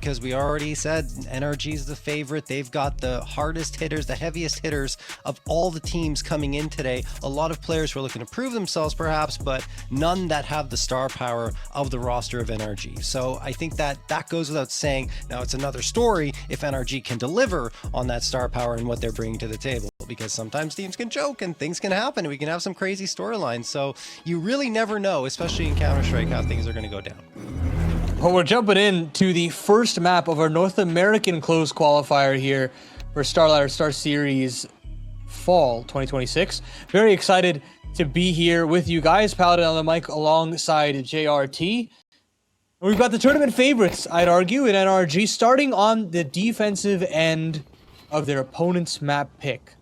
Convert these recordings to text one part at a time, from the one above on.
because we already said NRG is the favorite. They've got the hardest hitters, the heaviest hitters of all the teams coming in today. A lot of players who are looking to prove themselves perhaps, but none that have the star power of the roster of NRG. So I think that goes without saying. Now it's another story if NRG can deliver on that star power and what they're bringing to the table, because sometimes teams can choke and things can happen and we can have some crazy storylines. So you really never know, especially in Counter-Strike, how things are going to go down. Well, we're jumping into the first map of our North American Closed Qualifier here for StarLadder StarSeries Fall 2026. Very excited to be here with you guys. Paladin on the mic alongside JRT. We've got the tournament favorites, I'd argue, in NRG, starting on the defensive end of their opponent's map pick.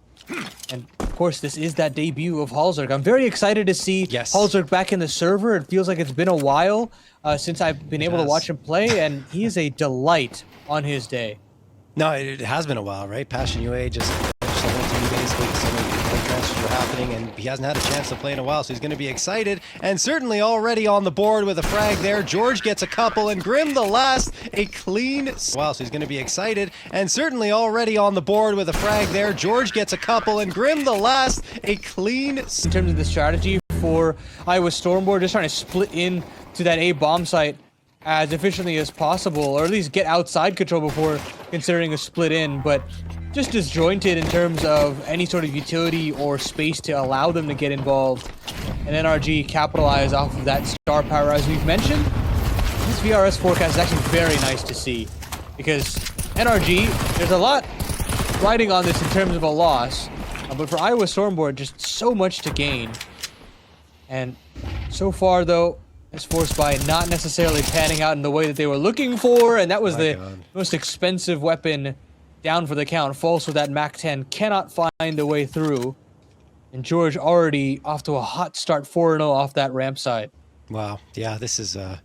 And of course, this is that debut of Halzerk. I'm very excited to see Halzerk back in the server. It feels like it's been a while since I've been able to watch him play, and he is a delight on his day. No, it has been a while, right? Passion UA just went to me basically because so many transfers were happening, and he hasn't had a chance to play in a while, so he's going to be excited. And certainly already on the board with a frag there. George gets a couple, and Grim the last, a clean... Wow, so he's going to be excited. And certainly already on the board with a frag there. George gets a couple, and Grim the last, a clean... In terms of the strategy for Iowa Stormboar, just trying to split in to that A bomb site as efficiently as possible, or at least get outside control before considering a split in, but just disjointed in terms of any sort of utility or space to allow them to get involved. And NRG capitalize off of that star power, as we've mentioned. This VRS forecast is actually very nice to see, because NRG, there's a lot riding on this in terms of a loss, but for Iowa Stormboar, just so much to gain. And so far, though, it's forced by not necessarily panning out in the way that they were looking for, and that was the most expensive weapon down for the count. False with that MAC-10 cannot find a way through, and George already off to a hot start, 4-0 off that ramp side. Wow, yeah, this is a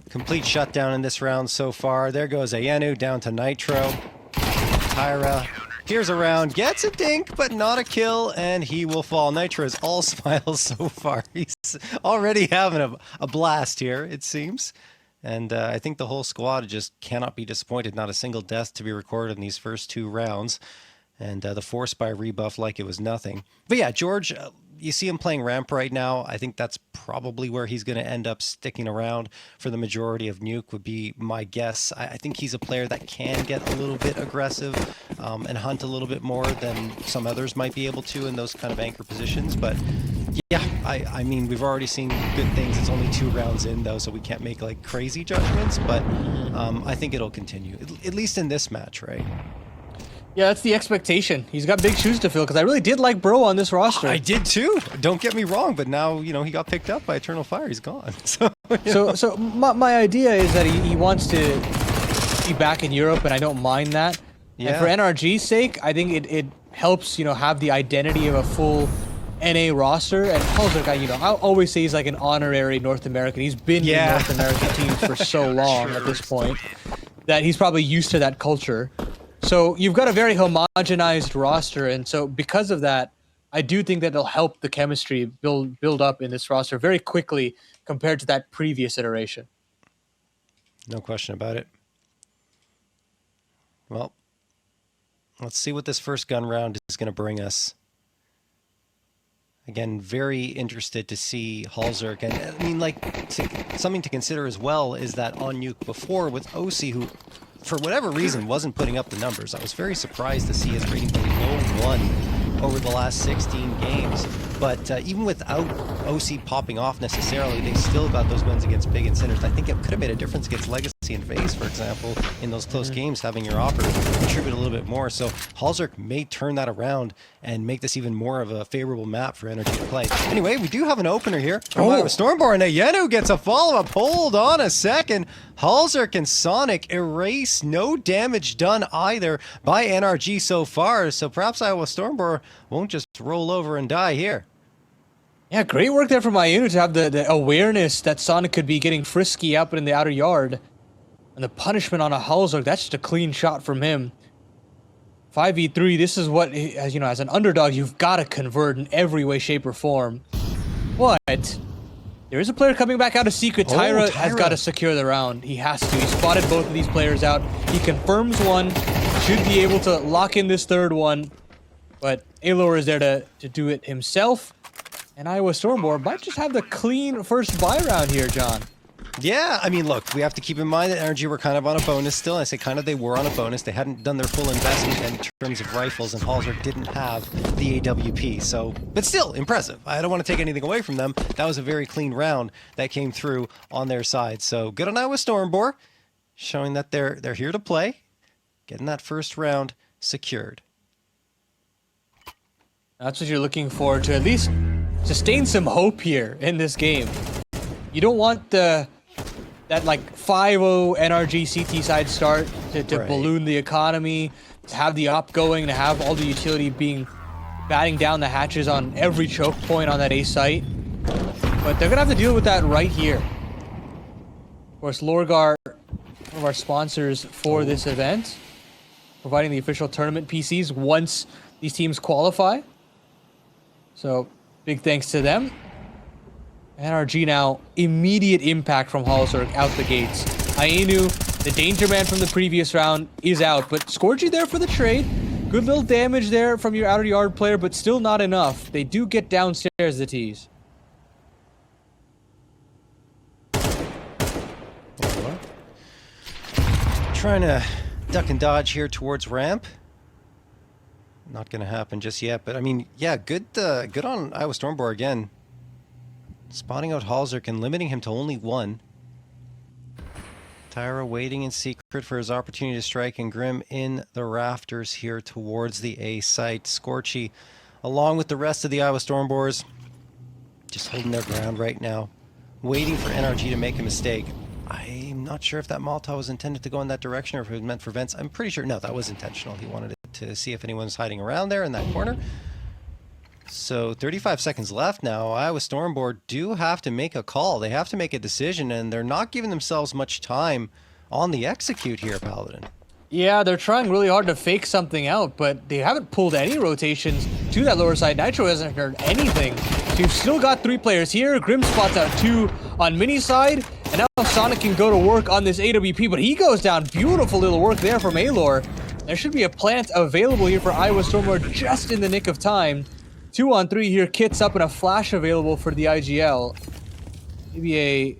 complete shutdown in this round so far. There goes Ayenu down to Nitro. Tyra peers around, gets a dink, but not a kill, and he will fall. Nitro is all smiles so far. He's already having a blast here, it seems. And I think the whole squad just cannot be disappointed. Not a single death to be recorded in these first two rounds. And the force by rebuff like it was nothing. But yeah, George, you see him playing ramp right now. I think that's probably where he's going to end up sticking around for the majority of Nuke would be my guess. I think he's a player that can get a little bit aggressive and hunt a little bit more than some others might be able to in those kind of anchor positions. But yeah, I mean, we've already seen good things. It's only 2 rounds in, though, so we can't make like crazy judgments. But I think it'll continue, at least in this match, right? Yeah, that's the expectation. He's got big shoes to fill, because I really did like Bro on this roster. I did too. Don't get me wrong, but now, you know, he got picked up by Eternal Fire. He's gone. So my idea is that he wants to be back in Europe, and I don't mind that. Yeah. And for NRG's sake, I think it helps, you know, have the identity of a full NA roster. And Halzerk, you know, I'll always say he's like an honorary North American. He's been in North American teams for so long at this point that he's probably used to that culture. So you've got a very homogenized roster, and so because of that, I do think that it'll help the chemistry build up in this roster very quickly compared to that previous iteration. No question about it. Well, let's see what this first gun round is going to bring us. Again, very interested to see Halzerk. And I mean, like, something to consider as well is that on Nuke before with OC, who for whatever reason wasn't putting up the numbers. I was very surprised to see his rating below 1 over the last 16 games. But even without OC popping off necessarily, they still got those wins against Big and Sinners. I think it could have made a difference against Legacy and FaZe, for example, in those close games, having your opper contribute a little bit more. So Halzerk may turn that around and make this even more of a favorable map for NRG to play. Anyway, we do have an opener here. Stormboar, and Ayenu gets a follow-up. Hold on a second. Halzerk and Sonic erase. No damage done either by NRG so far. So perhaps Iowa Stormboar won't just roll over and die here. Yeah, great work there from Ayenu to have the awareness that Sonic could be getting frisky up in the outer yard. And the punishment on a Halzerk, that's just a clean shot from him. 5v3, this is what, as you know, as an underdog, you've got to convert in every way, shape, or form. But There is a player coming back out of secret. Tyra has got to secure the round. He has to. He spotted both of these players out. He confirms one. Should be able to lock in this third one. But Alor is there to do it himself. And Iowa Stormboar might just have the clean first buy round here, John. Yeah, I mean, look, we have to keep in mind that NRG were kind of on a bonus still. I say kind of, they were on a bonus. They hadn't done their full investment in terms of rifles, and Halsberg didn't have the AWP. So, but still, impressive. I don't want to take anything away from them. That was a very clean round that came through on their side. So, good on Iowa Stormboar, showing that they're here to play, getting that first round secured. That's what you're looking for, to at least sustain some hope here in this game. You don't want that like 5-0 NRG CT side start to balloon the economy, to have the op going, to have all the utility batting down the hatches on every choke point on that A site. But they're gonna have to deal with that right here. Of course, Lorgar, one of our sponsors for this event, providing the official tournament PCs once these teams qualify. So big thanks to them. NRG now, immediate impact from Halsberg out the gates. Ainu, the danger man from the previous round, is out, but Scorchy there for the trade. Good little damage there from your outer yard player, but still not enough. They do get downstairs, the T's. Trying to duck and dodge here towards ramp. Not going to happen just yet, but I mean, yeah, good on Iowa Stormboar again. Spotting out Halsberg and limiting him to only one. Tyra waiting in secret for his opportunity to strike, and Grim in the rafters here towards the A site. Scorchy, along with the rest of the Iowa Stormboars, just holding their ground right now, waiting for NRG to make a mistake. I'm not sure if that Molotov was intended to go in that direction or if it was meant for vents. I'm pretty sure, no, that was intentional. He wanted to see if anyone's hiding around there in that corner. So 35 seconds left now. Iowa Stormboar do have to make a call. They have to make a decision, and they're not giving themselves much time on the execute here, Paladin. Yeah, they're trying really hard to fake something out, but they haven't pulled any rotations to that lower side. Nitro hasn't heard anything. So you've still got 3 players here. Grim spots out 2 on mini side, and now Sonic can go to work on this AWP, but he goes down. Beautiful little work there from Alor. There should be a plant available here for Iowa Stormboar just in the nick of time. 2 on 3 here, kits up, and a flash available for the IGL. Maybe a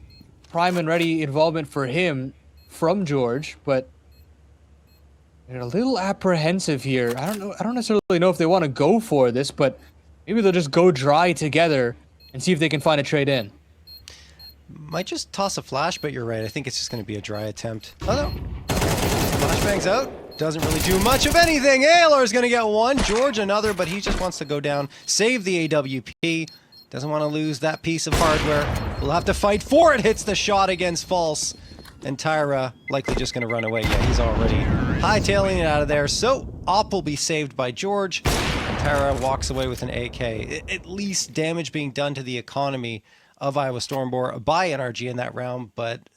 prime and ready involvement for him from George, but they're a little apprehensive here. I don't necessarily know if they want to go for this, but maybe they'll just go dry together and see if they can find a trade in. Might just toss a flash, but you're right. I think it's just going to be a dry attempt. Oh no. Flashbang's out. Doesn't really do much of anything. Aylor's going to get one. George another, but he just wants to go down, save the AWP. Doesn't want to lose that piece of hardware. We'll have to fight for it. Hits the shot against False. And Tyra likely just going to run away. Yeah, he's already hightailing it out of there. So Op will be saved by George. And Tyra walks away with an AK. At least damage being done to the economy of Iowa Stormboar by NRG in that round. But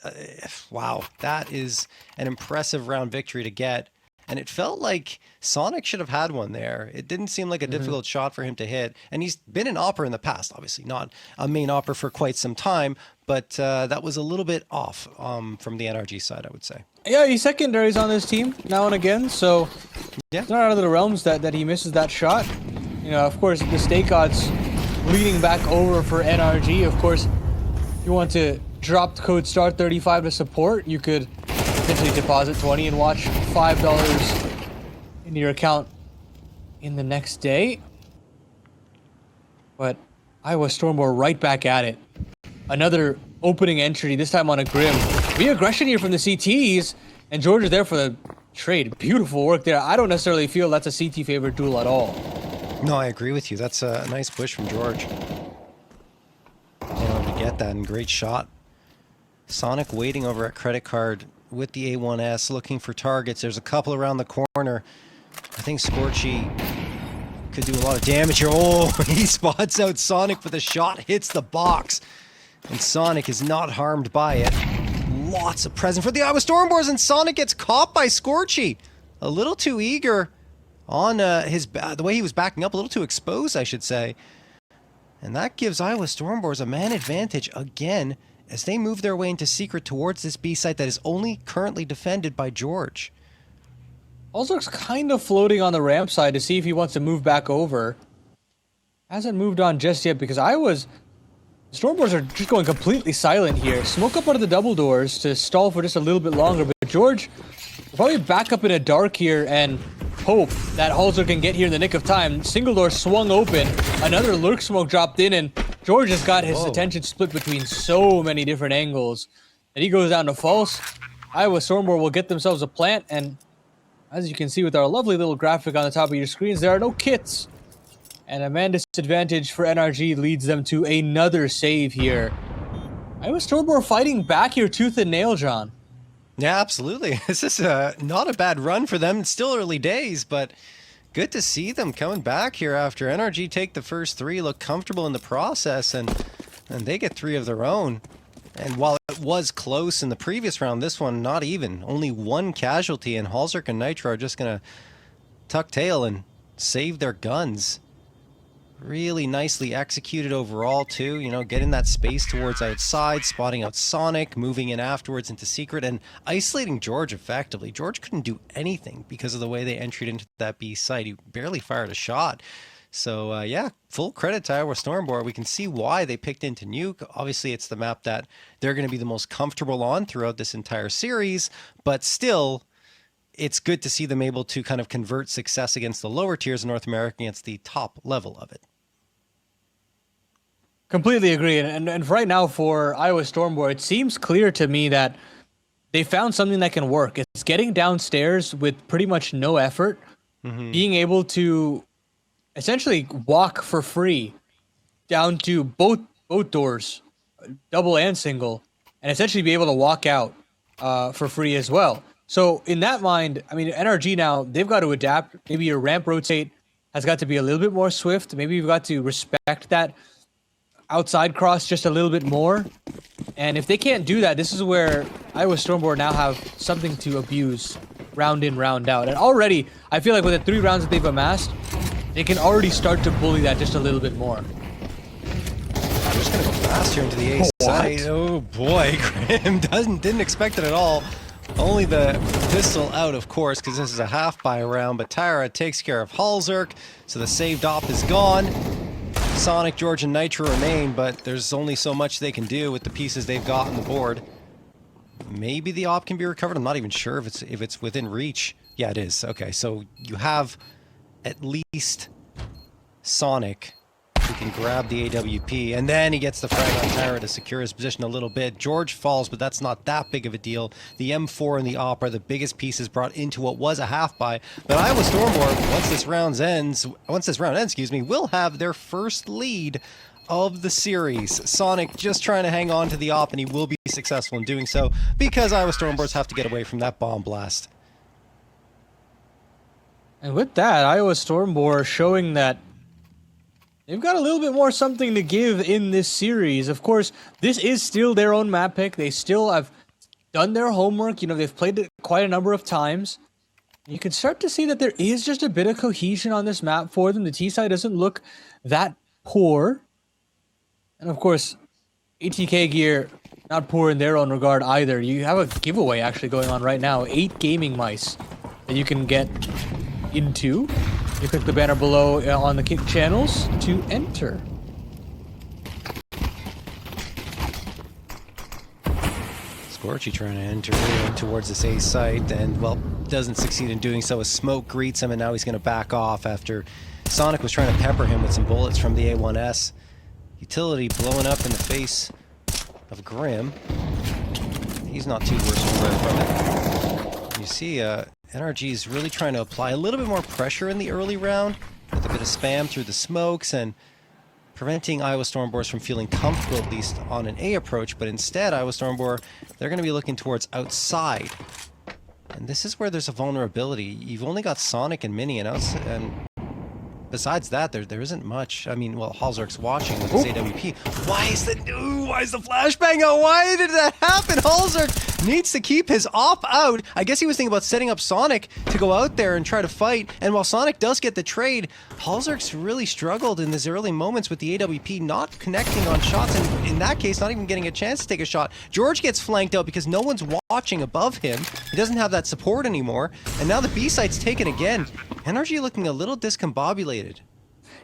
wow, that is an impressive round victory to get. And it felt like Sonic should have had one there. It didn't seem like a difficult shot for him to hit. And he's been an opper in the past, obviously. Not a main opper for quite some time. But that was a little bit off from the NRG side, I would say. Yeah, he's secondaries on this team now and again. So yeah, it's not out of the realms that he misses that shot. You know, of course, the stake odds leading back over for NRG. Of course, if you want to drop the code STAR35 to support, you could potentially deposit 20 and watch $5 into your account in the next day. But Iowa Stormboar right back at it. Another opening entry, this time on a Grim. Re-aggression here from the CTs, and George is there for the trade. Beautiful work there. I don't necessarily feel that's a CT favorite duel at all. No, I agree with you. That's a nice push from George. To get that, and great shot. Sonic waiting over at credit card with the A1S, looking for targets. There's a couple around the corner. I think Scorchy could do a lot of damage here. Oh, he spots out Sonic, but the shot hits the box. And Sonic is not harmed by it. Lots of present for the Iowa Stormboars, and Sonic gets caught by Scorchy. A little too eager on the way he was backing up, a little too exposed, I should say. And that gives Iowa Stormboars a man advantage again as they move their way into secret towards this B site that is only currently defended by George. Halzerk's kind of floating on the ramp side to see if he wants to move back over. Hasn't moved on just yet because Stormboars are just going completely silent here. Smoke up out of the double doors to stall for just a little bit longer, but George will probably back up in a dark here and hope that Halzer can get here in the nick of time. Single door swung open, another lurk smoke dropped in, and George has got his attention split between so many different angles that he goes down to false. Iowa Stormboar will get themselves a plant, and as you can see with our lovely little graphic on the top of your screens, there are no kits. And a man disadvantage for NRG leads them to another save here. Iowa Stormboar fighting back here tooth and nail, John. Yeah, absolutely. This is not a bad run for them. It's still early days, but good to see them coming back here after NRG take the first three, look comfortable in the process, and they get three of their own. And while it was close in the previous round, this one not even. Only one casualty, and Halzerk and Nitro are just going to tuck tail and save their guns. Really nicely executed overall, too. You know, getting that space towards outside, spotting out Sonic, moving in afterwards into secret, and isolating George effectively. George couldn't do anything because of the way they entered into that B site. He barely fired a shot. So, yeah, full credit to Iowa Stormboar. We can see why they picked into Nuke. Obviously, it's the map that they're going to be the most comfortable on throughout this entire series, but still, it's good to see them able to kind of convert success against the lower tiers of North America against the top level of it. Completely agree. And right now for Iowa Stormboar, it seems clear to me that they found something that can work. It's getting downstairs with pretty much no effort, being able to essentially walk for free down to both doors, double and single, and essentially be able to walk out for free as well. So in that mind, I mean, NRG now, they've got to adapt. Maybe your ramp rotate has got to be a little bit more swift. Maybe you've got to respect that outside cross just a little bit more. And if they can't do that, this is where Iowa Stormboar now have something to abuse round in, round out. And already, I feel like with the 3 rounds that they've amassed, they can already start to bully that just a little bit more. I'm just going to go fast here into the ace side. Oh boy, Grim didn't expect it at all. Only the pistol out, of course, because this is a half-buy round, but Tyra takes care of Halzerk, so the saved op is gone. Sonic, George, and Nitro remain, but there's only so much they can do with the pieces they've got on the board. Maybe the op can be recovered. I'm not even sure if it's within reach. Yeah, it is. Okay, so you have at least Sonic who can grab the AWP, and then he gets the frag on Tyra to secure his position a little bit. George falls, but that's not that big of a deal. The M4 and the op are the biggest pieces brought into what was a half-buy. But Iowa Stormboar, once this round ends, will have their first lead of the series. Sonic just trying to hang on to the op, and he will be successful in doing so because Iowa Stormboars have to get away from that bomb blast. And with that, Iowa Stormboar showing that they've got a little bit more something to give in this series. Of course, this is still their own map pick. They still have done their homework. You know, they've played it quite a number of times. You can start to see that there is just a bit of cohesion on this map for them. The T side doesn't look that poor. And of course, ATK gear, not poor in their own regard either. You have a giveaway actually going on right now. 8 gaming mice that you can get into. You click the banner below on the Kick channels to enter. Scorchy trying to enter in towards this A site, and, well, doesn't succeed in doing so. A smoke greets him, and now he's going to back off after Sonic was trying to pepper him with some bullets from the A1S. Utility blowing up in the face of Grim. He's not too worse for it from it. You see, NRG is really trying to apply a little bit more pressure in the early round with a bit of spam through the smokes and preventing Iowa Stormboars from feeling comfortable, at least on an A approach, but instead Iowa Stormboar, they're going to be looking towards outside. And this is where there's a vulnerability. You've only got Sonic and Mini, and besides that, there isn't much. I mean, well, Halzerk's watching with his AWP. why is the flashbang out? Why did that happen? Halzerk needs to keep his op out. I guess he was thinking about setting up Sonic to go out there and try to fight. And while Sonic does get the trade, Halzerk's really struggled in his early moments with the AWP not connecting on shots, and in that case, not even getting a chance to take a shot. George gets flanked out because no one's watching above him. He doesn't have that support anymore. And now the B site's taken again. NRG looking a little discombobulated.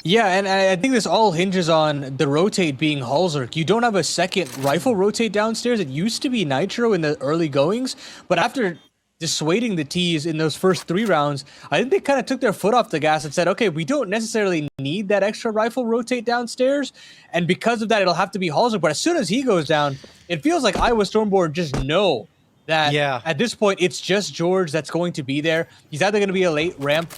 Yeah, and I think this all hinges on the rotate being Halzerk. You don't have a second rifle rotate downstairs. It used to be Nitro in the early goings, but after dissuading the T's in those first 3 rounds, I think they kind of took their foot off the gas and said, okay, we don't necessarily need that extra rifle rotate downstairs, and because of that, it'll have to be Halzerk. But as soon as he goes down, it feels like Iowa Stormboar just know that at this point, it's just George that's going to be there. He's either going to be a late ramp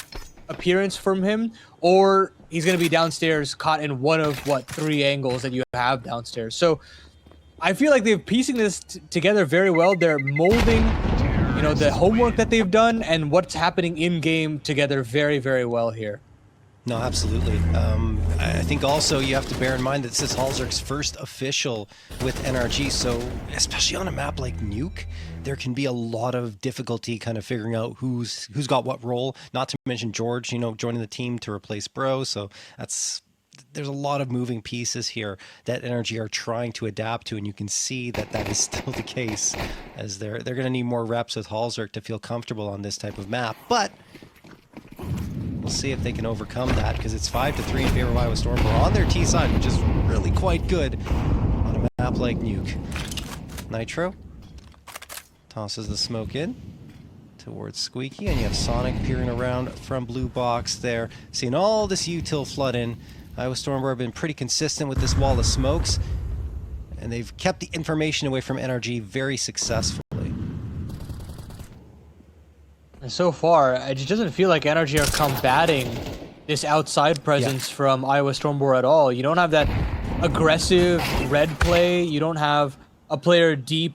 appearance from him, or he's going to be downstairs caught in one of, 3 angles that you have downstairs. So I feel like they're piecing this together very well. They're molding, you know, the homework that they've done and what's happening in-game together very, very well here. No, absolutely. I think also you have to bear in mind that this is Halzerk's first official with NRG, so especially on a map like Nuke, there can be a lot of difficulty kind of figuring out who's got what role, not to mention George, you know, joining the team to replace Bro, so there's a lot of moving pieces here that NRG are trying to adapt to, and you can see that that is still the case, as they're going to need more reps with Halzerk to feel comfortable on this type of map, but we'll see if they can overcome that, because it's 5-3 in favor of Iowa Stormboar on their T side, which is really quite good on a map like Nuke. Nitro tosses the smoke in towards Squeaky, and you have Sonic peering around from blue box there, seeing all this util flood in. Iowa Stormboar have been pretty consistent with this wall of smokes, and they've kept the information away from NRG very successfully. And so far, it just doesn't feel like NRG are combating this outside presence from Iowa Stormboar at all. You don't have that aggressive red play. You don't have a player deep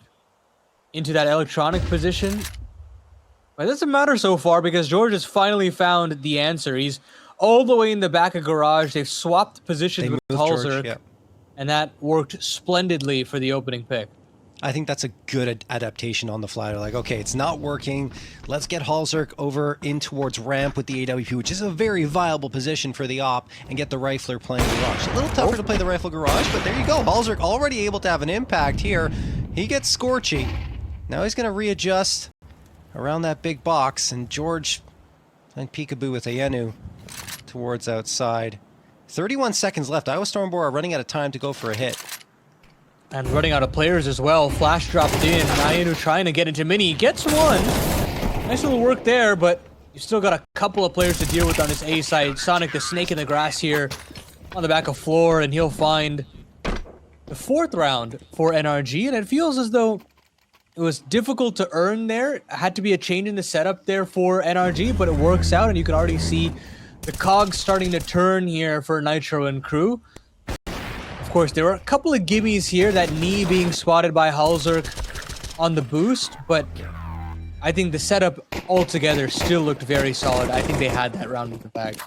into that electronic position. But it doesn't matter so far, because George has finally found the answer. He's all the way in the back of garage. They've swapped positions with Halzerk, and that worked splendidly for the opening pick. I think that's a good adaptation on the fly. They're like, okay, it's not working. Let's get Halzerk over in towards ramp with the AWP, which is a very viable position for the op, and get the rifler playing garage. A little tougher to play the rifle garage, but there you go. Halzerk already able to have an impact here. He gets Scorchy. Now he's going to readjust around that big box, and George and peekaboo with Ayenu towards outside. 31 seconds left. Iowa Stormboar are running out of time to go for a hit. And running out of players as well. Flash dropped in. Ayenu trying to get into Mini. Gets one. Nice little work there, but you still got a couple of players to deal with on this A side. Sonic, the snake in the grass here on the back of floor, and he'll find the 4th round for NRG, and it feels as though it was difficult to earn there. It had to be a change in the setup there for NRG, but it works out, and you can already see the cogs starting to turn here for Nitro and crew. Of course, there were a couple of gimmies here, that knee being spotted by Halzerk on the boost, but I think the setup altogether still looked very solid. I think they had that round in the bag.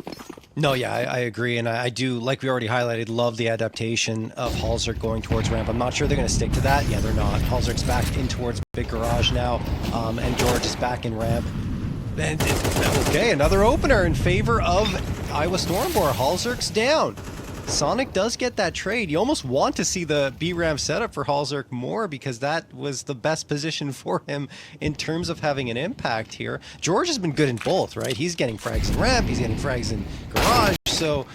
No, yeah, I agree, and I do, like we already highlighted, love the adaptation of Halzerk going towards ramp. I'm not sure they're going to stick to that. Yeah, they're not. Halzerk's back in towards big garage now, and George is back in ramp. And okay, another opener in favor of Iowa Stormboar. Halzerk's down. Sonic does get that trade. You almost want to see the B-ramp setup for Halzerk more, because that was the best position for him in terms of having an impact here. George has been good in both, right? He's getting frags in ramp, he's getting frags in garage, so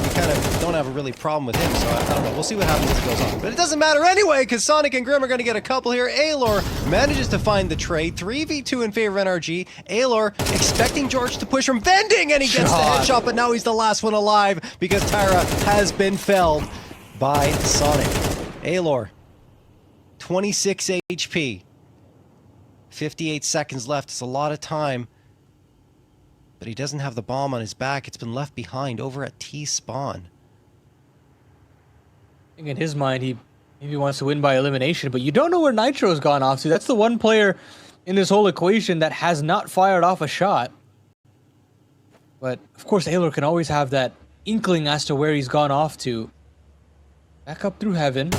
we kind of don't have a really problem with him, so I don't know. We'll see what happens as it goes on. But it doesn't matter anyway, because Sonic and Grim are going to get a couple here. Aelor manages to find the trade. 3v2 in favor of NRG. Aelor expecting George to push from vending, and he gets the headshot, but now he's the last one alive because Tyra has been felled by Sonic. Aelor, 26 HP. 58 seconds left. It's a lot of time. But he doesn't have the bomb on his back. It's been left behind over at T-spawn. I think in his mind, he maybe wants to win by elimination, but you don't know where Nitro's gone off to. That's the one player in this whole equation that has not fired off a shot. But, of course, Aelor can always have that inkling as to where he's gone off to. Back up through heaven.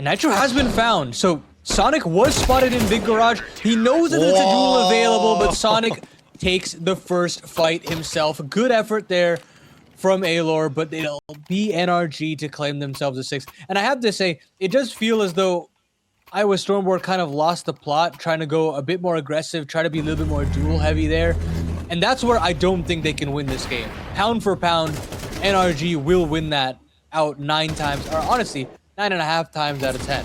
And Nitro has been found. So Sonic was spotted in Big Garage. He knows that there's a duel available, but Sonic takes the first fight himself. Good effort there from Alor, but it'll be NRG to claim themselves a 6. And I have to say, it does feel as though Iowa Stormboar kind of lost the plot, trying to go a bit more aggressive, try to be a little bit more duel heavy there. And that's where I don't think they can win this game. Pound for pound, NRG will win that out 9 times, or honestly, 9.5 times out of 10.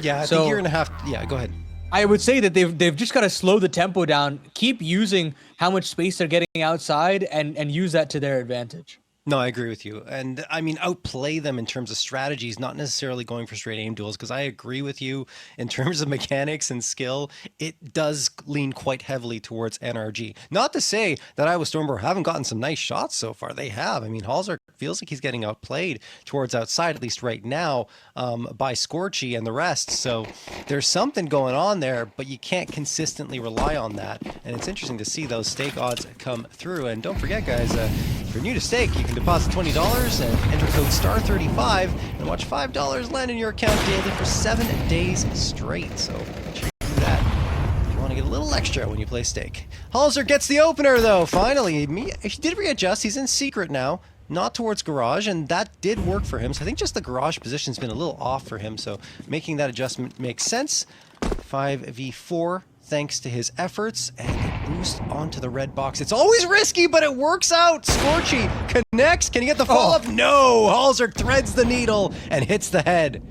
Yeah, I think you're gonna have. Yeah, go ahead. I would say that they've just got to slow the tempo down, keep using how much space they're getting outside, and use that to their advantage. No, I agree with you. And I mean, outplay them in terms of strategies, not necessarily going for straight aim duels, because I agree with you in terms of mechanics and skill. It does lean quite heavily towards NRG. Not to say that Iowa Stormboar haven't gotten some nice shots so far. They have. I mean, Halzer feels like he's getting outplayed towards outside, at least right now, by Scorchy and the rest. So there's something going on there, but you can't consistently rely on that. And it's interesting to see those stake odds come through. And don't forget, guys, if you're new to stake, you can deposit $20 and enter code STAR35 and watch $5 land in your account daily for 7 days straight. So make sure you do that if you want to get a little extra when you play stake. Halzer gets the opener though, finally. He did readjust, he's in secret now, not towards garage, and that did work for him. So I think just the garage position's been a little off for him, so making that adjustment makes sense. 5v4 thanks to his efforts, and a boost onto the red box. It's always risky, but it works out. Scorchy connects. Can he get the follow-up? No! Halzer threads the needle and hits the head.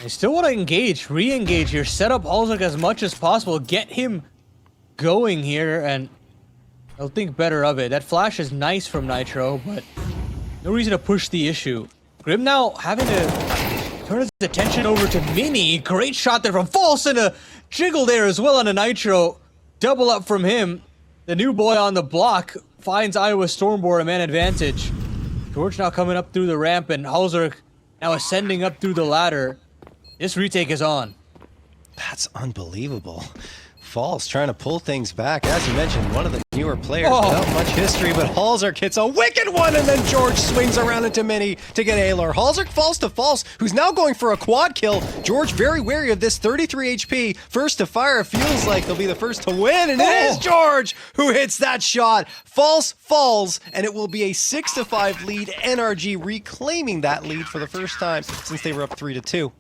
I still want to engage, re-engage here, set up Halzer as much as possible, get him going here, and I'll think better of it. That flash is nice from Nitro, but no reason to push the issue. Grim now having to turn his attention over to Mini. Great shot there from False, and a jiggle there as well on a Nitro. Double up from him. The new boy on the block finds Iowa Stormboar a man advantage. George now coming up through the ramp, and Halzer now ascending up through the ladder. This retake is on. That's unbelievable. False trying to pull things back. As you mentioned, one of the newer players without much history, but Halzer hits a wicked one, and then George swings around into Mini to get Alor. Halzer falls to False, who's now going for a quad kill. George very wary of this, 33 HP. First to fire, feels like they'll be the first to win, and it is George who hits that shot. False falls, and it will be a 6-5 lead. NRG reclaiming that lead for the first time since they were up 3-2.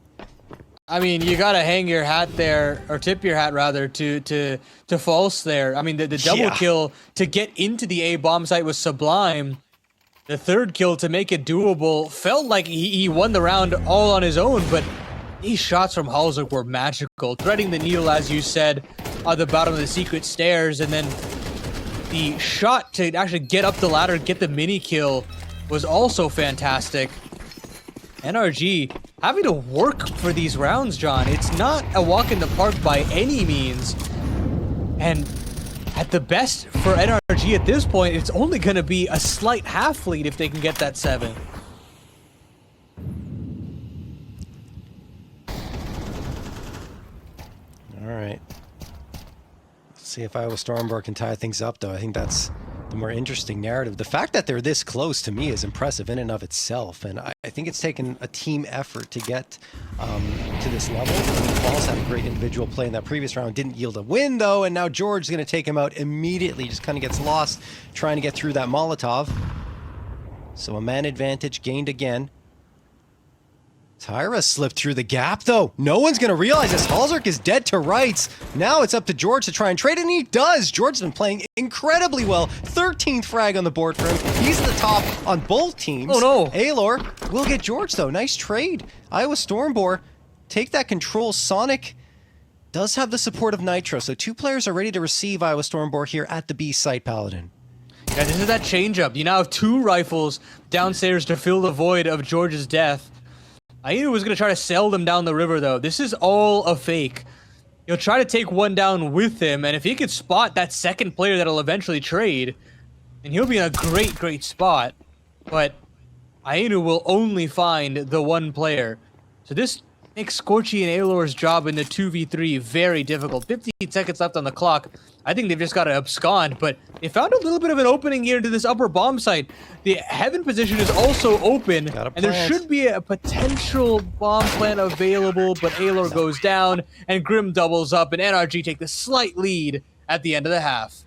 I mean, you gotta hang your hat there, or tip your hat rather, to False there. I mean, the double kill to get into the A bomb site was sublime. The third kill to make it doable felt like he won the round all on his own, but these shots from Halzer were magical. Threading the needle, as you said, on the bottom of the secret stairs, and then the shot to actually get up the ladder, get the mini kill, was also fantastic. NRG having to work for these rounds, John. It's not a walk in the park by any means. And at the best for NRG at this point, it's only going to be a slight half lead if they can get that 7. All right. Let's see if Iowa Stormboar can tie things up, though. I think that's the more interesting narrative. The fact that they're this close to me is impressive in and of itself, and I think it's taken a team effort to get to this level. Falls had a great individual play in that previous round, didn't yield a win though, and now George is going to take him out immediately, just kind of gets lost trying to get through that Molotov. So a man advantage gained again. Tyra slipped through the gap, though. No one's going to realize this. Halzer is dead to rights. Now it's up to George to try and trade, and he does. George's been playing incredibly well. 13th frag on the board for him. He's the top on both teams. Oh, no. Alor will get George, though. Nice trade. Iowa Stormboar take that control. Sonic does have the support of Nitro, so 2 players are ready to receive Iowa Stormboar here at the B site, Paladin. Yeah, this is that change-up. You now have 2 rifles downstairs to fill the void of George's death. Ainu was going to try to sail them down the river, though. This is all a fake. He'll try to take one down with him, and if he could spot that second player that'll eventually trade, then he'll be in a great, great spot. But Ainu will only find the one player. So this makes Scorchy and Aelor's job in the 2v3 very difficult. 15 seconds left on the clock. I think they've just got to abscond, but they found a little bit of an opening here into this upper bomb site. The heaven position is also open, and there should be a potential bomb plant available, but Aelor goes down, and Grim doubles up, and NRG take the slight lead at the end of the half.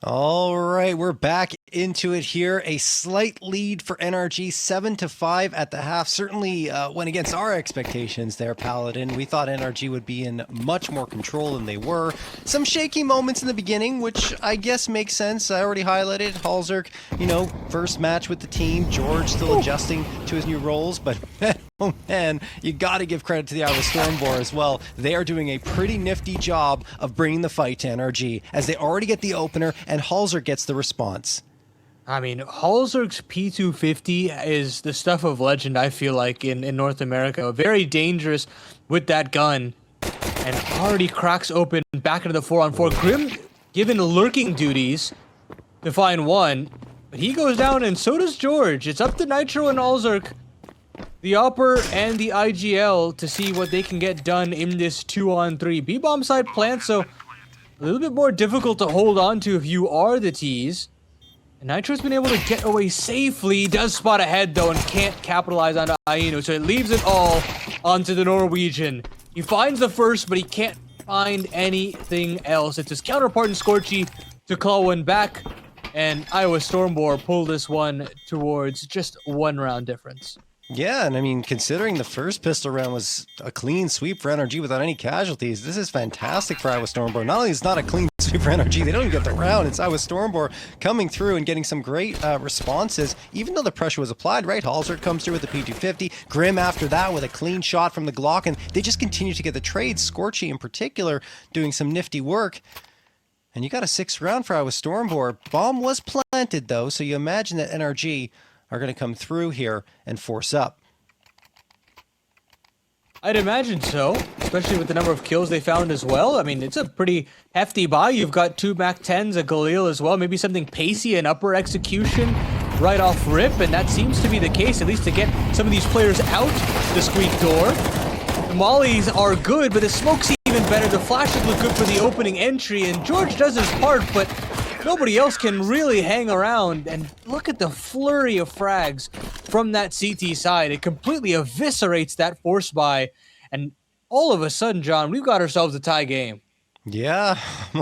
All right, we're back into it here. A slight lead for NRG, 7-5 at the half. Certainly went against our expectations there, Paladin. We thought NRG would be in much more control than they were. Some shaky moments in the beginning, which I guess makes sense. I already highlighted Halzerk, you know, first match with the team. George still adjusting to his new roles, but oh man, you got to give credit to the Iowa Stormboar as well. They are doing a pretty nifty job of bringing the fight to NRG, as they already get the opener and Halzerk gets the response. I mean, Halzerk's P250 is the stuff of legend, I feel like, in North America. Very dangerous with that gun. And already cracks open back into the 4-on-4. Grim given lurking duties to find one. But he goes down, and so does George. It's up to Nitro and Halzerk, the Upper and the IGL, to see what they can get done in this 2-on-3. B-bomb side plant, so a little bit more difficult to hold on to if you are the T's. And Nitro's been able to get away safely. Does spot ahead, though, and can't capitalize on Ainu, so it leaves it all onto the Norwegian. He finds the first, but he can't find anything else. It's his counterpart in Scorchy to claw one back, and Iowa Stormboar pull this one towards just 1 round difference. Yeah, and I mean, considering the first pistol round was a clean sweep for NRG without any casualties, this is fantastic for Iowa Stormboar. Not only is it not a clean sweep for NRG, they don't even get the round. It's Iowa Stormboar coming through and getting some great responses, even though the pressure was applied, right? Halzerk comes through with the P250, Grim after that with a clean shot from the Glock, and they just continue to get the trades. Scorchy in particular doing some nifty work. And you got a 6th round for Iowa Stormboar. Bomb was planted, though, so you imagine that NRG are going to come through here and force up. I'd imagine so, especially with the number of kills they found as well. I mean, it's a pretty hefty buy. You've got 2 MAC-10s, a Galil as well, maybe something pacey, an upper execution right off rip, and that seems to be the case, at least to get some of these players out the squeak door. The mollies are good, but the smoke's even better. The flashes look good for the opening entry, and George does his part, but nobody else can really hang around. And look at the flurry of frags from that CT side. It completely eviscerates that force buy. And all of a sudden, John, we've got ourselves a tie game. Yeah,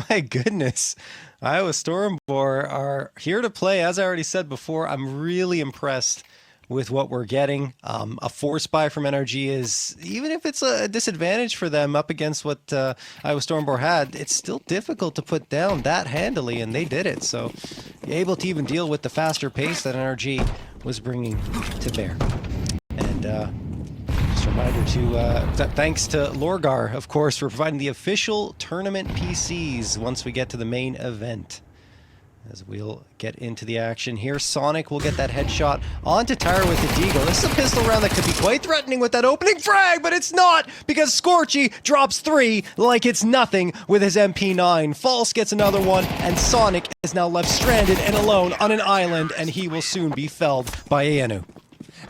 my goodness. Iowa Stormboar are here to play. As I already said before, I'm really impressed with what we're getting. A force buy from NRG is, even if it's a disadvantage for them up against what Iowa Stormboar had, it's still difficult to put down that handily, and they did it. So able to even deal with the faster pace that NRG was bringing to bear. And just a reminder to, thanks to Lorgar, of course, for providing the official tournament PCs once we get to the main event. As we'll get into the action here, Sonic will get that headshot onto Tyra with the Deagle. This is a pistol round that could be quite threatening with that opening frag, but it's not, because Scorchy drops 3 like it's nothing with his MP9. False gets another one, and Sonic is now left stranded and alone on an island, and he will soon be felled by Anu.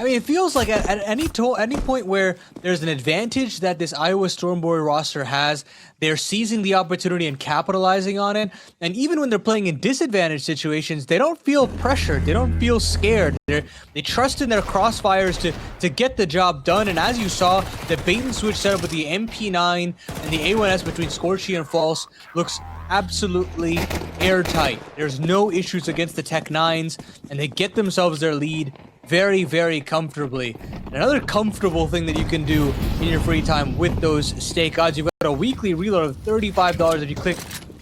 I mean, it feels like at any point where there's an advantage that this Iowa Stormboar roster has, they're seizing the opportunity and capitalizing on it. And even when they're playing in disadvantaged situations, they don't feel pressured. They don't feel scared. They trust in their crossfires to get the job done. And as you saw, the bait and switch setup with the MP9 and the A1S between Scorchy and False looks absolutely airtight. There's no issues against the Tech 9s, and they get themselves their lead very, very comfortably. And another comfortable thing that you can do in your free time with those stake odds, you've got a weekly reload of $35 if you click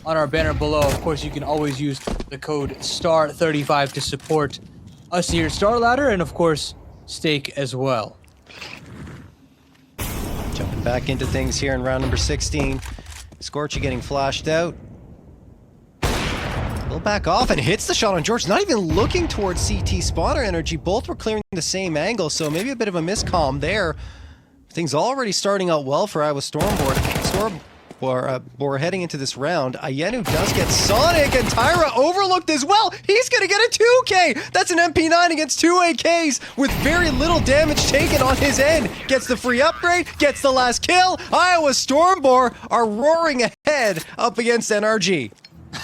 on our banner below. Of course, you can always use the code STAR35 to support us here at StarLadder, and of course, stake as well. Jumping back into things here in round number 16. Scorchy getting flashed out. Will back off and hits the shot on George. Not even looking towards CT spawner energy. Both were clearing the same angle, so maybe a bit of a miscomm there. Things already starting out well for Iowa Stormboar heading into this round. Ayenu does get Sonic, and Tyra overlooked as well. He's gonna get a 2K. That's an MP9 against 2 AKs with very little damage taken on his end. Gets the free upgrade, gets the last kill. Iowa Stormboar are roaring ahead up against NRG.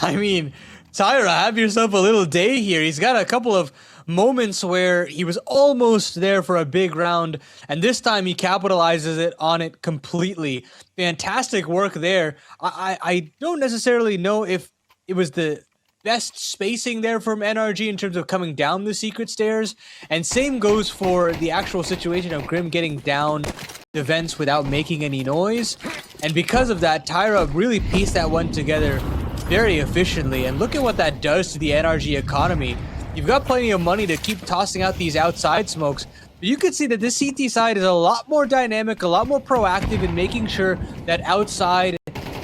I mean, Tyra, have yourself a little day here. He's got a couple of moments where he was almost there for a big round, and this time he capitalizes on it completely. Fantastic work there. I don't necessarily know if it was the best spacing there from NRG in terms of coming down the secret stairs, and same goes for the actual situation of Grim getting down the vents without making any noise. And because of that, Tyra really pieced that one together very efficiently, and look at what that does to the NRG economy. You've got plenty of money to keep tossing out these outside smokes, but you can see that this CT side is a lot more dynamic, a lot more proactive in making sure that outside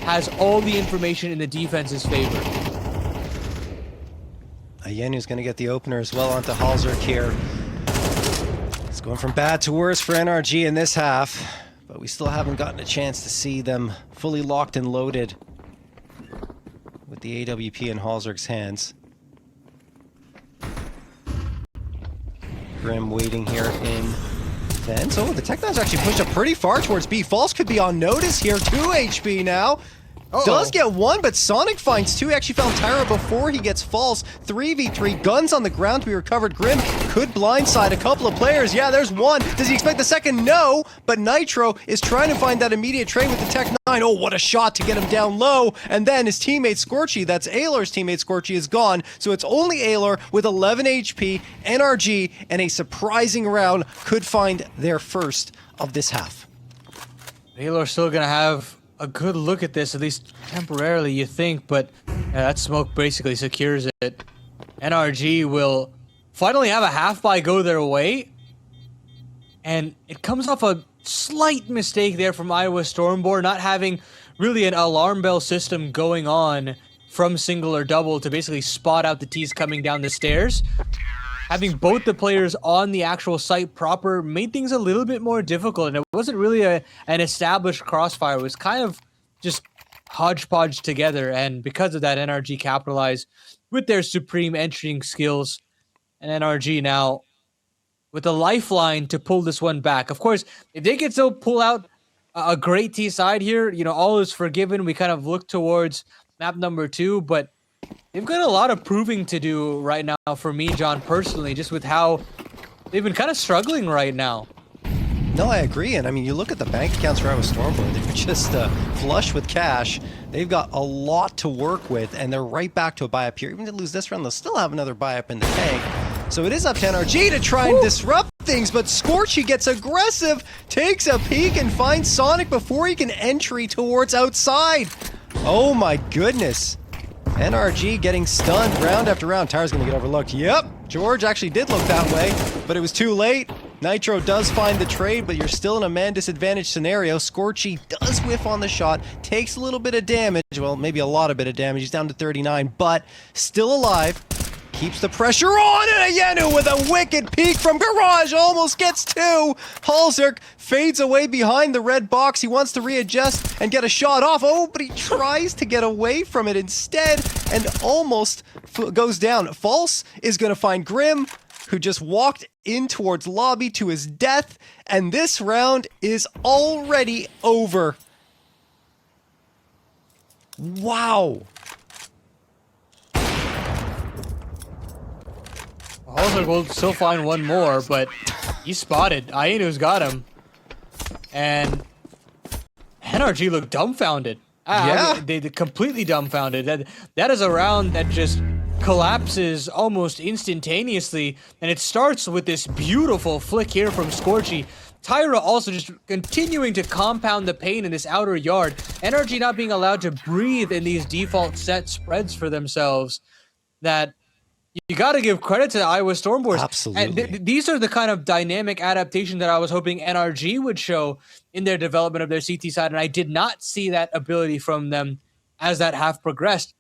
has all the information in the defense's favor. Ayenu's going to get the opener as well onto Halzerk here. It's going from bad to worse for NRG in this half, but we still haven't gotten a chance to see them fully locked and loaded with the AWP in Halzerk's hands. Grim waiting here in vents. Oh, the Tech 9's actually pushed up pretty far towards B. False could be on notice here. 2 HP now. Does get one, but Sonic finds two. Actually found Tyra before he gets False. 3v3, guns on the ground to be recovered. Grim could blindside a couple of players. Yeah, there's one. Does he expect the second? No, but Nitro is trying to find that immediate trade with the Tech 9. Oh, what a shot to get him down low. And then his teammate Scorchy, that's Aylor's teammate Scorchy, is gone. So it's only Aylor with 11 HP, NRG, and a surprising round could find their first of this half. Aylor's still gonna have a good look at this, at least temporarily, you think, but that smoke basically secures it. NRG will finally have a half-buy go their way, and it comes off a slight mistake there from Iowa Stormboar, not having really an alarm bell system going on from single or double to basically spot out the T's coming down the stairs. Having both the players on the actual site proper made things a little bit more difficult, and it wasn't really an established crossfire. It was kind of just hodgepodge together, and because of that, NRG capitalized with their supreme entering skills, and NRG now with a lifeline to pull this one back. Of course, if they can still pull out a great T side here, you know, all is forgiven. We kind of look towards map number 2, but they've got a lot of proving to do right now for me, John, personally, just with how they've been kind of struggling right now. No, I agree, and I mean, you look at the bank accounts for Iowa Stormboar, they're just flush with cash. They've got a lot to work with, and they're right back to a buy-up here. Even if they lose this round, they'll still have another buy-up in the tank. So it is up to NRG to try and disrupt things, but Scorchy gets aggressive, takes a peek, and finds Sonic before he can entry towards outside. Oh my goodness. NRG getting stunned round after round. Tyra's gonna get overlooked. Yep, George actually did look that way, but it was too late. Nitro does find the trade, but you're still in a man disadvantage scenario. Scorchy does whiff on the shot, takes a little bit of damage. Well, maybe a lot of bit of damage. He's down to 39, but still alive. Keeps the pressure on, and Ayenu with a wicked peek from Garage almost gets two. Halzerk fades away behind the red box. He wants to readjust and get a shot off. Oh, but he tries to get away from it instead and almost goes down. False is going to find Grim. who just walked in towards lobby to his death, and this round is already over. Wow. Halsberg will still find one more, but he's spotted. Ayenu's got him. And NRG looked dumbfounded. Yeah. They completely dumbfounded. That is a round that just collapses almost instantaneously, and it starts with this beautiful flick here from Scorchy. Tyra also just continuing to compound the pain in this outer yard. NRG not being allowed to breathe in these default set spreads for themselves. That you got to give credit to the Iowa Stormboars. Absolutely. And these are the kind of dynamic adaptation that I was hoping NRG would show in their development of their CT side, and I did not see that ability from them as that half progressed.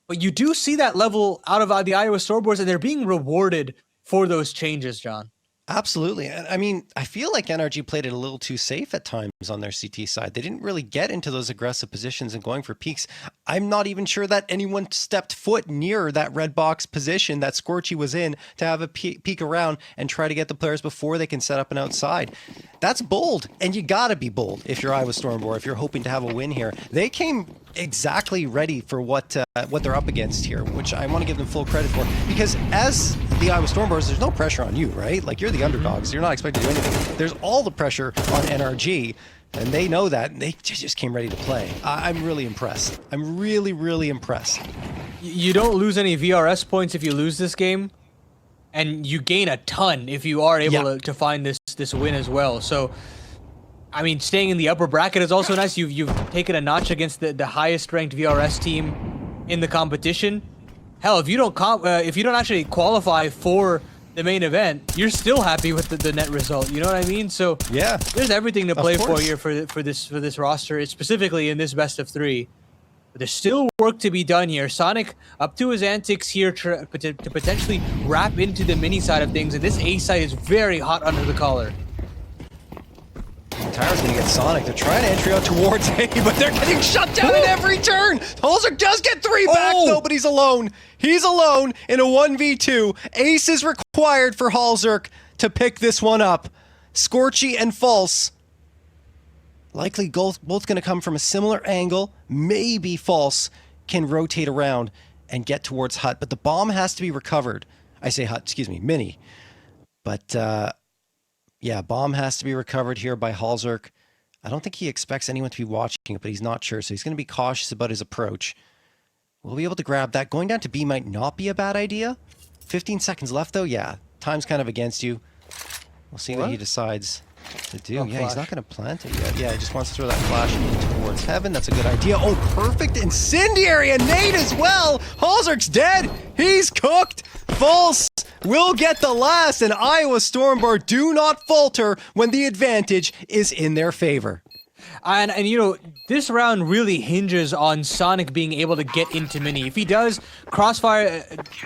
But you do see that level out of the Iowa Stormboars, and they're being rewarded for those changes, John. Absolutely. And I mean, I feel like NRG played it a little too safe at times on their CT side. They didn't really get into those aggressive positions and going for peaks. I'm not even sure that anyone stepped foot near that red box position that Scorchy was in to have a peek around and try to get the players before they can set up an outside. That's bold. And you got to be bold if you're Iowa Stormboar, if you're hoping to have a win here. They came exactly ready for what they're up against here, which I want to give them full credit for, because as the Iowa Stormboars, there's no pressure on you, right? Like, you're the underdogs. You're not expected to do anything. There's all the pressure on NRG, and they know that, and they just came ready to play. I'm really impressed. I'm really, really impressed. You don't lose any VRS points if you lose this game, and you gain a ton if you are able to find this win as well. So, I mean, staying in the upper bracket is also nice. You've taken a notch against the highest ranked VRS team in the competition. Hell, if you don't actually qualify for the main event, you're still happy with the net result. You know what I mean? So yeah, there's everything to play for here for this roster, specifically in this best of 3. But there's still work to be done here. Sonic up to his antics here to potentially wrap into the mini side of things, and this A side is very hot under the collar. Tyra's gonna get Sonic. They're trying to entry out towards A, but they're getting shut down at every turn. Halsberg does get 3 back, though, but he's alone. He's alone in a 1v2. Ace is required for Halsberg to pick this one up. Scorchy and False, likely both gonna come from a similar angle. Maybe False can rotate around and get towards Hut, but the bomb has to be recovered. I say Hut, excuse me, Mini. But, yeah, bomb has to be recovered here by Halsberg. I don't think he expects anyone to be watching it, but he's not sure, so he's going to be cautious about his approach. We'll be able to grab that. Going down to B might not be a bad idea. 15 seconds left, though. Yeah, time's kind of against you. We'll see what he decides to do. Yeah, flash. He's not going to plant it yet. Yeah, he just wants to throw that flash towards heaven. That's a good idea. Oh, perfect incendiary, and nade as well. Halsberg's dead. He's cooked. False will get the last, and Iowa Stormboar do not falter when the advantage is in their favor. And you know, this round really hinges on Sonic being able to get into Mini. If he does, Crossfire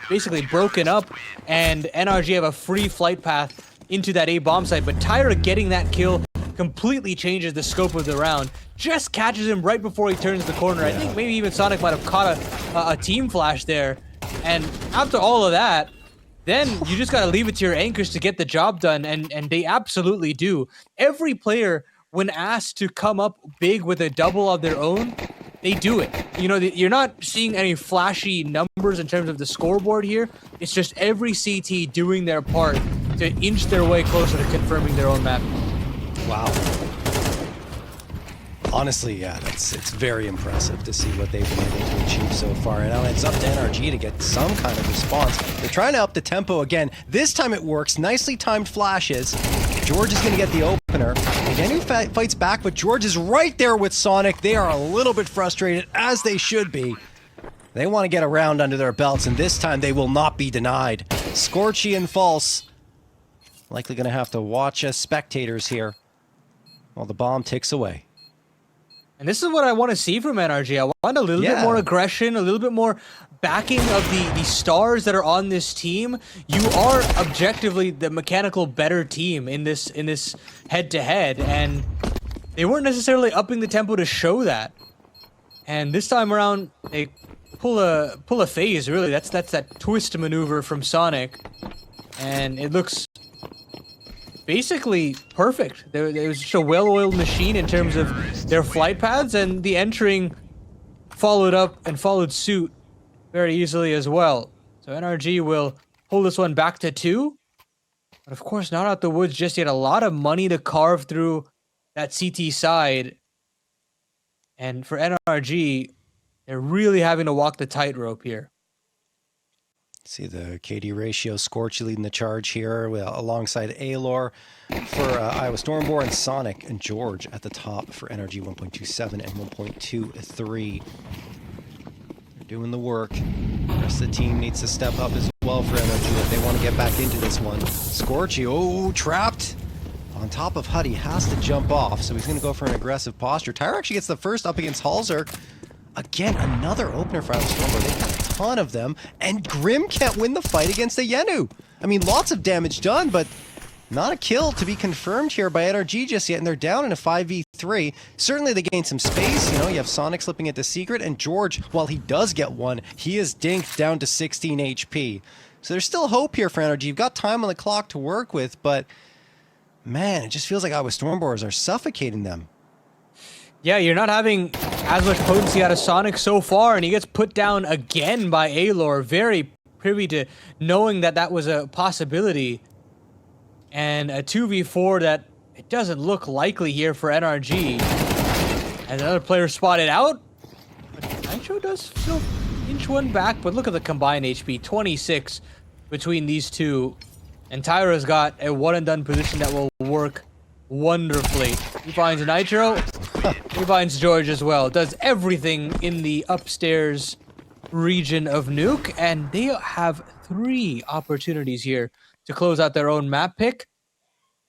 basically broken up, and NRG have a free flight path into that A bomb site. But Tyra getting that kill completely changes the scope of the round. Just catches him right before he turns the corner. I think maybe even Sonic might have caught a team flash there. And after all of that, then you just got to leave it to your anchors to get the job done, and they absolutely do. Every player, when asked to come up big with a double of their own, they do it. You know, you're not seeing any flashy numbers in terms of the scoreboard here. It's just every CT doing their part to inch their way closer to confirming their own map. Wow. Honestly, yeah, it's very impressive to see what they've been able to achieve so far. And now it's up to NRG to get some kind of response. They're trying to up the tempo again. This time it works. Nicely timed flashes. George is going to get the opener. Again, who fights back, but George is right there with Sonic. They are a little bit frustrated, as they should be. They want to get a round under their belts, and this time they will not be denied. Scorchy and False likely going to have to watch as spectators here while the bomb ticks away. And this is what I want to see from NRG. I want a little bit more aggression, a little bit more backing of the stars that are on this team. You are objectively the mechanical better team in this head-to-head, and they weren't necessarily upping the tempo to show that. And this time around, they pull a phase, really. That's that twist maneuver from Sonic. and it looks basically perfect. There's just a well-oiled machine in terms of their flight paths, and the entering followed up and followed suit very easily as well. So NRG will pull this one back to 2. But of course, not out the woods just yet. A lot of money to carve through that CT side. And for NRG, they're really having to walk the tightrope here. See the KD ratio, Scorchy leading the charge here alongside Alor for Iowa Stormboar, and Sonic and George at the top for NRG 1.27 and 1.23. They're doing the work. The rest of the team needs to step up as well for NRG if they want to get back into this one. Scorchy, oh, trapped on top of Huddy, has to jump off, so he's going to go for an aggressive posture. Tyra actually gets the first up against Halzer. Again, another opener for Iowa Stormboar. They've got a ton of them, and Grim can't win the fight against the Yenu. I mean, lots of damage done, but not a kill to be confirmed here by NRG just yet, and they're down in a 5v3. Certainly they gain some space. You know, you have Sonic slipping into Secret, and George, while he does get one, he is dinked down to 16 HP. So there's still hope here for NRG. You've got time on the clock to work with, but man, it just feels like Iowa Stormboars are suffocating them. Yeah, you're not having as much potency out of Sonic so far, and he gets put down again by Alor. Very privy to knowing that that was a possibility. And a 2v4 that it doesn't look likely here for NRG. And another player spotted out. But Nitro does still inch one back, but look at the combined HP, 26 between these two. And Tyra's got a one-and-done position that will work wonderfully. He finds Nitro. He finds George as well. Does everything in the upstairs region of Nuke, and they have 3 opportunities here to close out their own map pick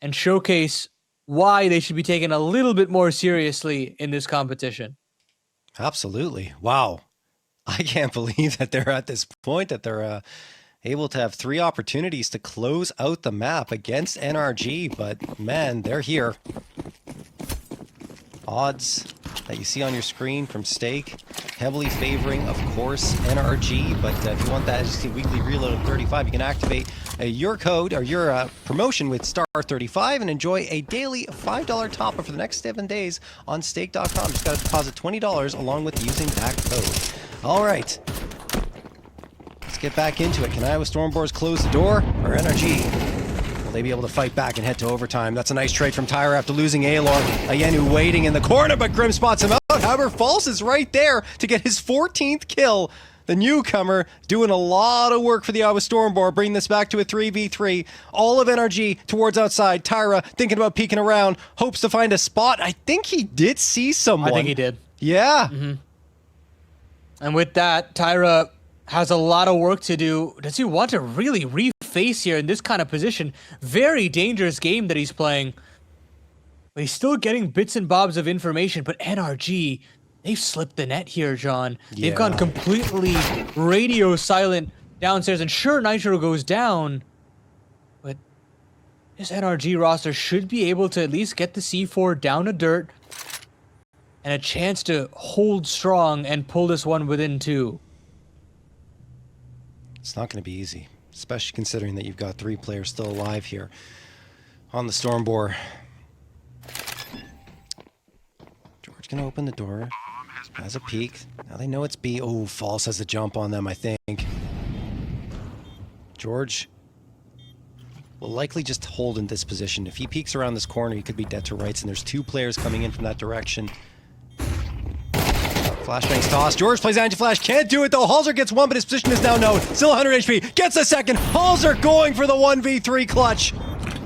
and showcase why they should be taken a little bit more seriously in this competition. Absolutely. Wow. I can't believe that they're at this point, that they're able to have 3 opportunities to close out the map against NRG, but man, they're here. Odds that you see on your screen from Stake, heavily favoring, of course, NRG, but if you want that, as you see, weekly reload of 35, you can activate your code or your promotion with STAR35 and enjoy a daily $5 top-up for the next 7 days on stake.com. Just got to deposit $20 along with using that code. All right. Let's get back into it. Can Iowa Stormboars close the door, or NRG? Will they be able to fight back and head to overtime? That's a nice trade from Tyra after losing Alor. Ayenu waiting in the corner, but Grim spots him out. However, False is right there to get his 14th kill. The newcomer doing a lot of work for the Iowa Stormboar, bringing this back to a 3v3. All of NRG towards outside. Tyra thinking about peeking around, hopes to find a spot. I think he did see someone. I think he did. Yeah. And with that, Tyra has a lot of work to do. Does he want to really reface here in this kind of position? Very dangerous game that he's playing. But he's still getting bits and bobs of information. But NRG, they've slipped the net here, John. Yeah. They've gone completely radio silent downstairs. And sure, Nitro goes down. But this NRG roster should be able to at least get the C4 down to dirt. And a chance to hold strong and pull this one within 2. It's not going to be easy, especially considering that you've got 3 players still alive here on the Stormboar. George going to open the door, has a peek. Now they know it's B. Oh, False has the jump on them, I think. George will likely just hold in this position. If he peeks around this corner, he could be dead to rights, and there's 2 players coming in from that direction. Flashbang's toss. George plays anti-flash. Can't do it though. Halzer gets one, but his position is now known. Still 100 HP. Gets the second. Halzer going for the 1v3 clutch.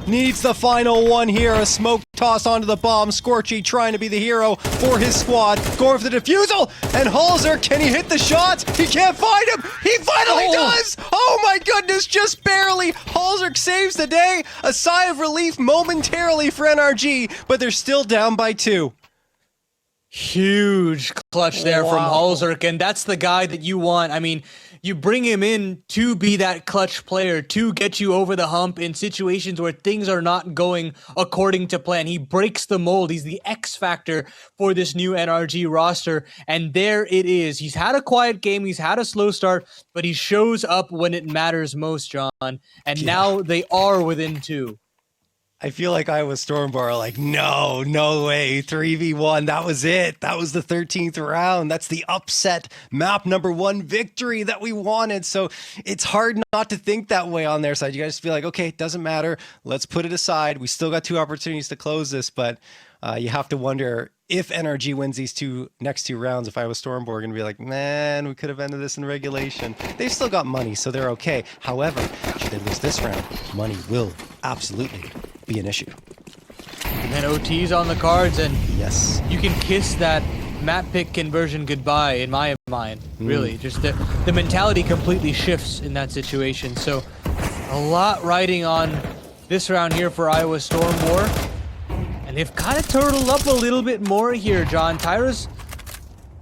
Needs the final one here. A smoke toss onto the bomb. Scorchy trying to be the hero for his squad. Going for the defusal. And Halzer, can he hit the shot? He can't find him. He finally does. Oh my goodness, just barely. Halzer saves the day. A sigh of relief momentarily for NRG, but they're still down by 2. Huge clutch there from Halzerk, and that's the guy that you want. I mean, you bring him in to be that clutch player, to get you over the hump in situations where things are not going according to plan. He breaks the mold. He's the X factor for this new NRG roster. And there it is. He's had a quiet game. He's had a slow start, but he shows up when it matters most, John. And now they are within 2. I feel like Iowa Stormboar are like, no way, 3v1, that was it. That was the 13th round. That's the upset map number 1 victory that we wanted. So it's hard not to think that way on their side. You guys feel like, okay, it doesn't matter. Let's put it aside. We still got 2 opportunities to close this, but you have to wonder if NRG wins these next two rounds, if Iowa Stormboar are going to be like, man, we could have ended this in regulation. They've still got money, so they're okay. However, should they lose this round, money will absolutely be an issue. And then OT's on the cards, and yes, you can kiss that map pick conversion goodbye, in my mind. Really, just the mentality completely shifts in that situation. So a lot riding on this round here for Iowa Stormboar. And they've kind of turtled up a little bit more here, John. Tyra's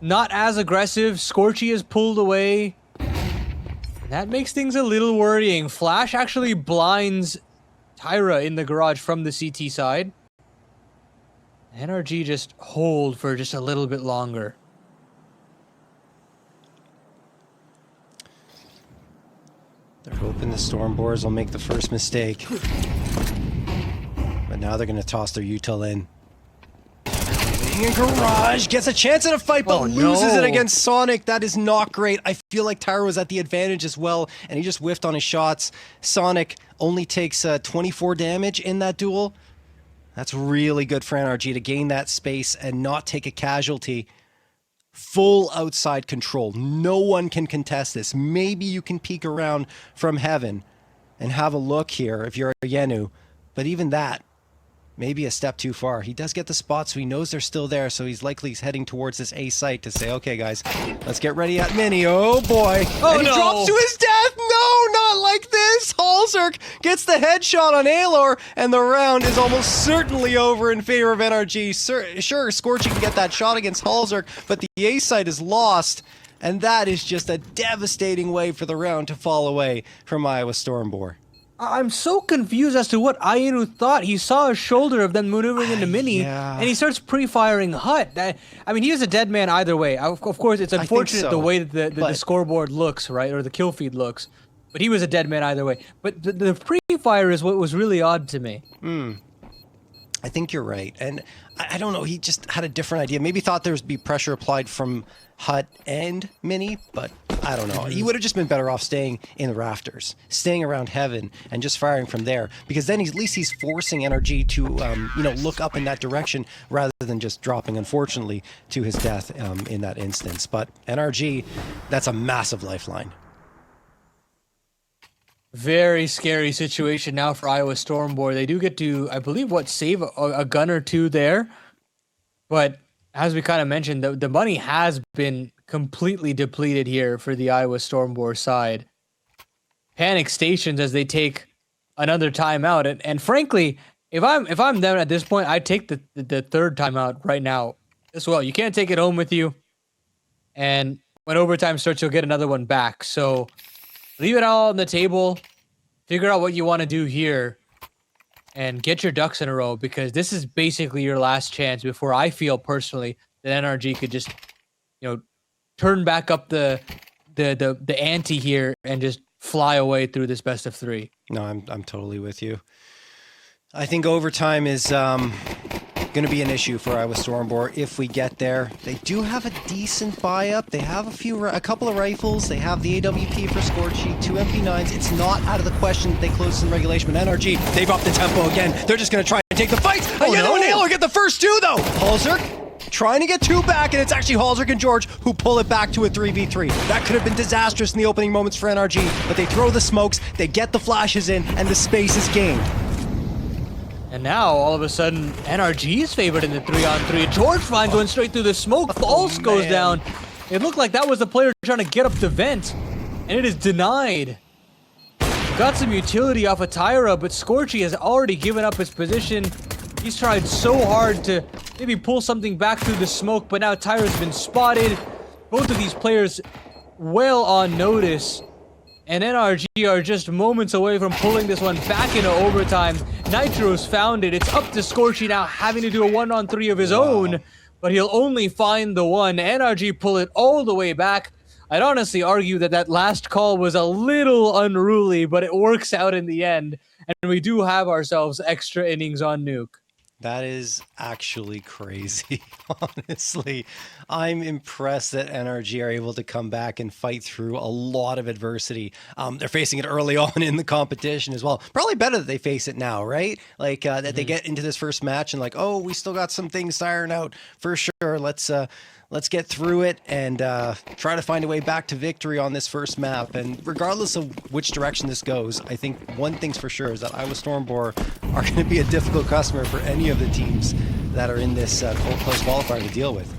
not as aggressive. Scorchy is pulled away. And that makes things a little worrying. Flash actually blinds Tyra in the garage from the CT side. NRG just hold for just a little bit longer. They're hoping the Stormboars will make the first mistake. But now they're going to toss their util in. In garage, gets a chance at a fight, but loses it against Sonic. That is not great. I feel like Tyra was at the advantage as well, and he just whiffed on his shots. Sonic only takes 24 damage in that duel. That's really good for NRG to gain that space and not take a casualty. Full outside control. No one can contest this. Maybe you can peek around from heaven and have a look here if you're a Yenu, but even that, maybe a step too far. He does get the spot, so he knows they're still there, so he's likely heading towards this A site to say, okay, guys, let's get ready at Mini. Oh, boy. Oh, and he drops to his death. No, not like this. Halzerk gets the headshot on Aelor, and the round is almost certainly over in favor of NRG. Sure, Scorchy can get that shot against Halzerk, but the A site is lost, and that is just a devastating way for the round to fall away from Iowa Stormboar. I'm so confused as to what Ayenu thought. He saw a shoulder of them maneuvering into Mini, and he starts pre-firing Hut. I mean, he was a dead man either way. Of course, it's unfortunate the way that the scoreboard looks, right, or the kill feed looks. But he was a dead man either way. But the pre-fire is what was really odd to me. I think you're right. And I don't know, he just had a different idea. Maybe thought there would be pressure applied from Hut and Mini, but I don't know. He would have just been better off staying in the rafters, staying around heaven, and just firing from there. Because then at least he's forcing NRG to, look up in that direction rather than just dropping, unfortunately, to his death in that instance. But NRG, that's a massive lifeline. Very scary situation now for Iowa Stormboar. They do get to, I believe, save a gun or two there. But as we kind of mentioned, the money has been completely depleted here for the Iowa Stormboar side. Panic stations as they take another timeout. And frankly, if I'm them at this point, I'd take the third timeout right now as well. You can't take it home with you. And when overtime starts, you'll get another one back. So leave it all on the table. Figure out what you want to do here. And get your ducks in a row, because this is basically your last chance before I feel personally that NRG could just, turn back up the ante here and just fly away through this best of 3. No, I'm totally with you. I think overtime is going to be an issue for Iowa Stormboar if we get there. They do have a decent buy-up. They have a couple of rifles. They have the AWP for Scorchy, 2 MP9s. It's not out of the question that they close in regulation, but NRG, they've upped the tempo again. They're just going to try and take the fight. And Naylor get the first 2, though. Halzerk trying to get 2 back, and it's actually Halzerk and George who pull it back to a 3v3. That could have been disastrous in the opening moments for NRG, but they throw the smokes, they get the flashes in, and the space is gained. And now, all of a sudden, NRG is favored in the 3-on-3. George finds one straight through the smoke. False goes down. It looked like that was the player trying to get up the vent, and it is denied. Got some utility off of Tyra, but Scorchy has already given up his position. He's tried so hard to maybe pull something back through the smoke, but now Tyra's been spotted. Both of these players well on notice. And NRG are just moments away from pulling this one back into overtime. Nitro's found it. It's up to Scorchy now, having to do a 1-on-3 of his own, but he'll only find the one. NRG pull it all the way back. I'd honestly argue that that last call was a little unruly, but it works out in the end, and we do have ourselves extra innings on Nuke. That is actually crazy, honestly. I'm impressed that NRG are able to come back and fight through a lot of adversity. They're facing it early on in the competition as well. Probably better that they face it now, right? Like that they get into this first match and like, oh, we still got some things siren out for sure. Let's get through it and try to find a way back to victory on this first map. And regardless of which direction this goes, I think one thing's for sure is that Iowa Stormboar are going to be a difficult customer for any of the teams that are in this close qualifier to deal with.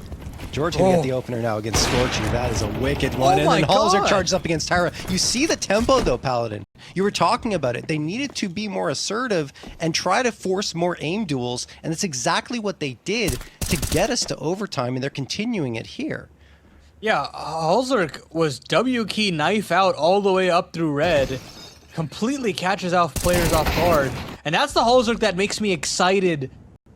George going to get the opener now against Scorchy. That is a wicked one. And then Halzer charges up against Tyra. You see the tempo though, Paladin. You were talking about it. They needed to be more assertive and try to force more aim duels. And that's exactly what they did to get us to overtime. And they're continuing it here. Yeah, Halzer was W key knife out all the way up through red. Completely catches off players off guard. And that's the Halzer that makes me excited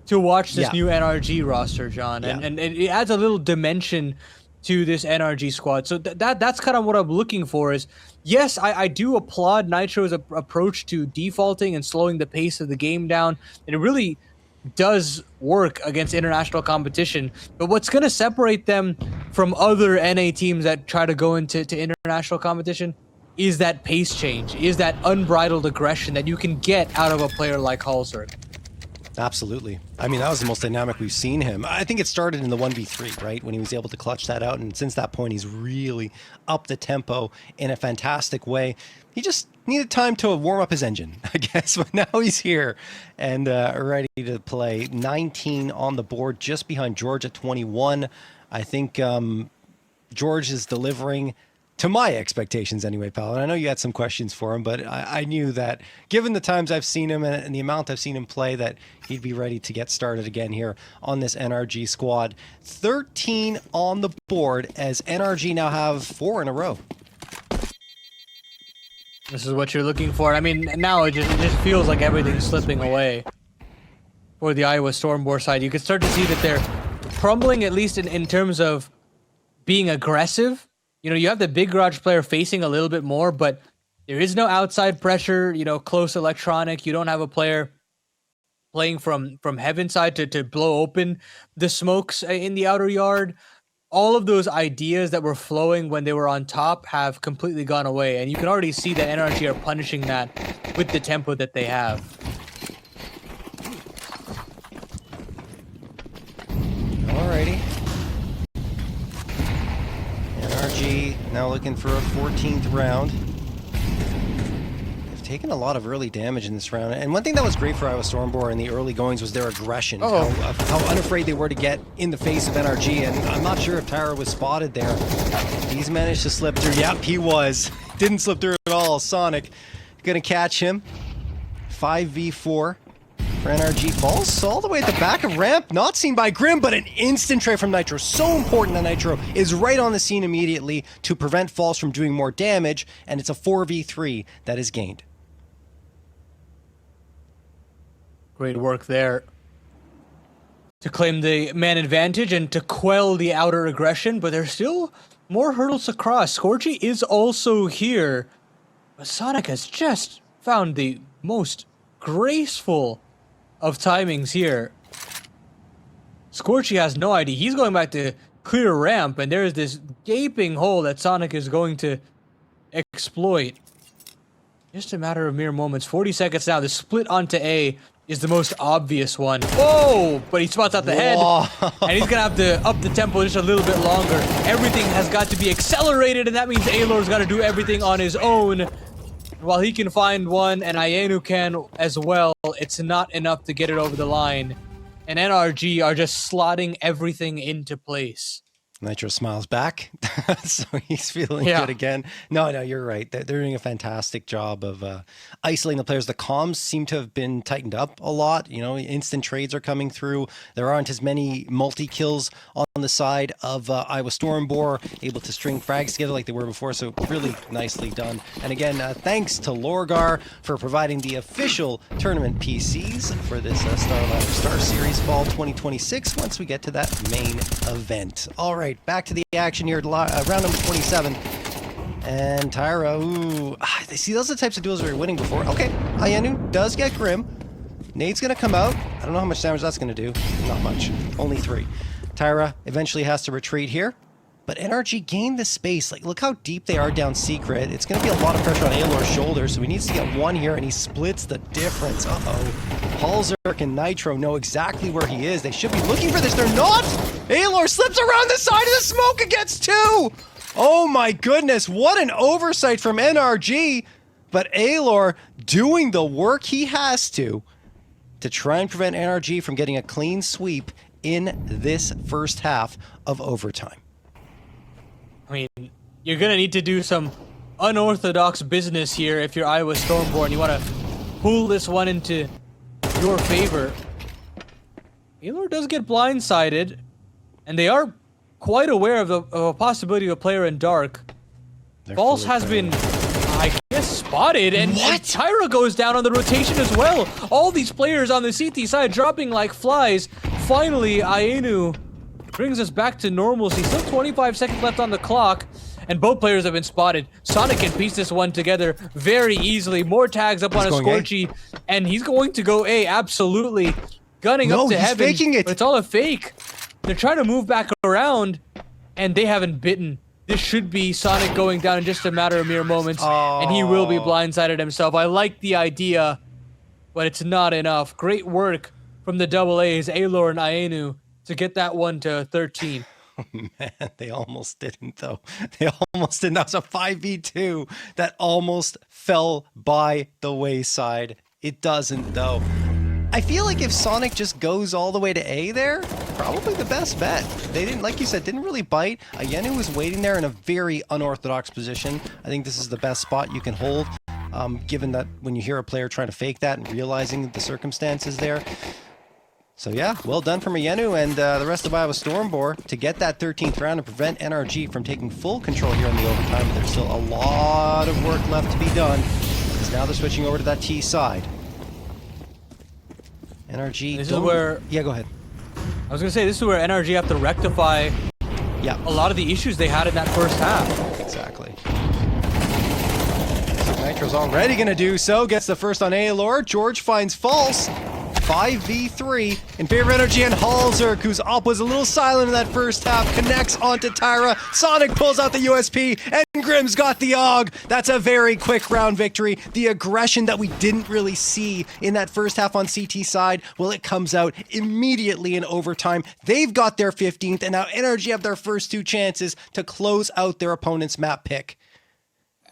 to watch this new NRG roster, John, and it adds a little dimension to this NRG squad. So that's kind of what I'm looking for. Is yes, I do applaud Nitro's approach to defaulting and slowing the pace of the game down. And it really does work against international competition. But what's going to separate them from other NA teams that try to go into international competition is that pace change, is that unbridled aggression that you can get out of a player like Halzer. Absolutely. I mean, that was the most dynamic we've seen him. I think it started in the 1v3, right? When he was able to clutch that out. And since that point, he's really upped the tempo in a fantastic way. He just needed time to warm up his engine, I guess. But now he's here and ready to play. 19 on the board, just behind George at 21. I think George is delivering to my expectations anyway, pal. And I know you had some questions for him, but I knew that given the times I've seen him and the amount I've seen him play, that he'd be ready to get started again here on this NRG squad. 13 on the board as NRG now have 4 in a row. This is what you're looking for. I mean, now it just feels like everything's slipping away for the Iowa Stormboar side. You can start to see that they're crumbling, at least in terms of being aggressive. You know, you have the big garage player facing a little bit more, but there is no outside pressure, you know, close electronic. You don't have a player playing from heaven side to blow open the smokes in the outer yard. All of those ideas that were flowing when they were on top have completely gone away. And you can already see that NRG are punishing that with the tempo that they have. Alrighty. NRG now looking for a 14th round. They've taken a lot of early damage in this round. And one thing that was great for Iowa Stormboar in the early goings was their aggression. How unafraid they were to get in the face of NRG. And I'm not sure if Tyra was spotted there. He's managed to slip through. Yep, he was. Didn't slip through at all. Sonic gonna catch him. 5v4 for NRG. Falls all the way at the back of ramp. Not seen by Grim, but an instant trade from Nitro. So important that Nitro is right on the scene immediately to prevent Falls from doing more damage. And it's a 4v3 that is gained. Great work there to claim the man advantage and to quell the outer aggression, but there's still more hurdles to cross. Scorchy is also here, but Sonic has just found the most graceful of timings here. Scorchy has no idea. He's going back to clear ramp, and there is this gaping hole that Sonic is going to exploit. Just a matter of mere moments. 40 seconds now. The split onto A is the most obvious one. Oh, but he spots out the head, and he's gonna have to up the tempo just a little bit longer. Everything has got to be accelerated, and that means Aelor's got to do everything on his own. While he can find one, and Ayenu can as well, it's not enough to get it over the line. And NRG are just slotting everything into place. Nitro smiles back, so he's feeling good again. No, you're right. They're doing a fantastic job of isolating the players. The comms seem to have been tightened up a lot. You know, instant trades are coming through. There aren't as many multi-kills on the the side of Iowa Stormboar, able to string frags together like they were before, so really nicely done. And again, thanks to Lorgar for providing the official tournament PCs for this StarLadder StarSeries Fall 2026 once we get to that main event. All right, back to the action here at round number 27. And Tyra, ooh, see, those are the types of duels we were winning before. Okay, Ayenu does get Grim. Nade's gonna come out. I don't know how much damage that's gonna do. Not much, only 3. Tyra eventually has to retreat here, but NRG gained the space. Like, look how deep they are down secret. It's gonna be a lot of pressure on Aelor's shoulders, so he needs to get 1 here, and he splits the difference. Halzerk and Nitro know exactly where he is. They should be looking for this. They're not! Aelor slips around the side of the smoke and gets 2! Oh my goodness, what an oversight from NRG! But Aelor doing the work he has to try and prevent NRG from getting a clean sweep in this first half of overtime. I mean, you're gonna need to do some unorthodox business here if you're Iowa Stormboar and you want to pull this one into your favor. Aelor does get blindsided, and they are quite aware of a possibility of a player in dark. False has been, I guess, spotted, and Tyra goes down on the rotation as well. All these players on the CT side dropping like flies. Finally, Ayenu brings us back to normalcy. Still 25 seconds left on the clock, and both players have been spotted. Sonic can piece this one together very easily. More tags up on a Scorchy, and he's going to go A, absolutely. Gunning up to heaven, faking it. But it's all a fake. They're trying to move back around, and they haven't bitten. This should be Sonic going down in just a matter of mere moments, and he will be blindsided himself. I like the idea, but it's not enough. Great work from the double A's, Aelor and Ayenu, to get that one to 13. Oh, man, they almost didn't, though. They almost didn't. That was a 5v2 that almost fell by the wayside. It doesn't, though. I feel like if Sonic just goes all the way to A there, probably the best bet. They didn't, like you said, didn't really bite. Ayenu was waiting there in a very unorthodox position. I think this is the best spot you can hold, given that when you hear a player trying to fake that and realizing the circumstances there. So yeah, well done from Ayenu and the rest of Iowa Stormboar to get that 13th round and prevent NRG from taking full control here in the overtime. But there's still a lot of work left to be done, because now they're switching over to that T side. NRG. This is where. Yeah, go ahead. I was gonna say this is where NRG have to rectify. Yeah. A lot of the issues they had in that first half. Exactly. So Nitro's already gonna do so. Gets the first on Aelor. George finds False. 5v3 in favor of NRG, and Halzerk, whose op was a little silent in that first half, connects onto Tyra. Sonic pulls out the USP, and Grim's got the AUG. That's a very quick round victory. The aggression that we didn't really see in that first half on CT side, well, it comes out immediately in overtime. They've got their 15th, and now NRG have their first 2 chances to close out their opponent's map pick.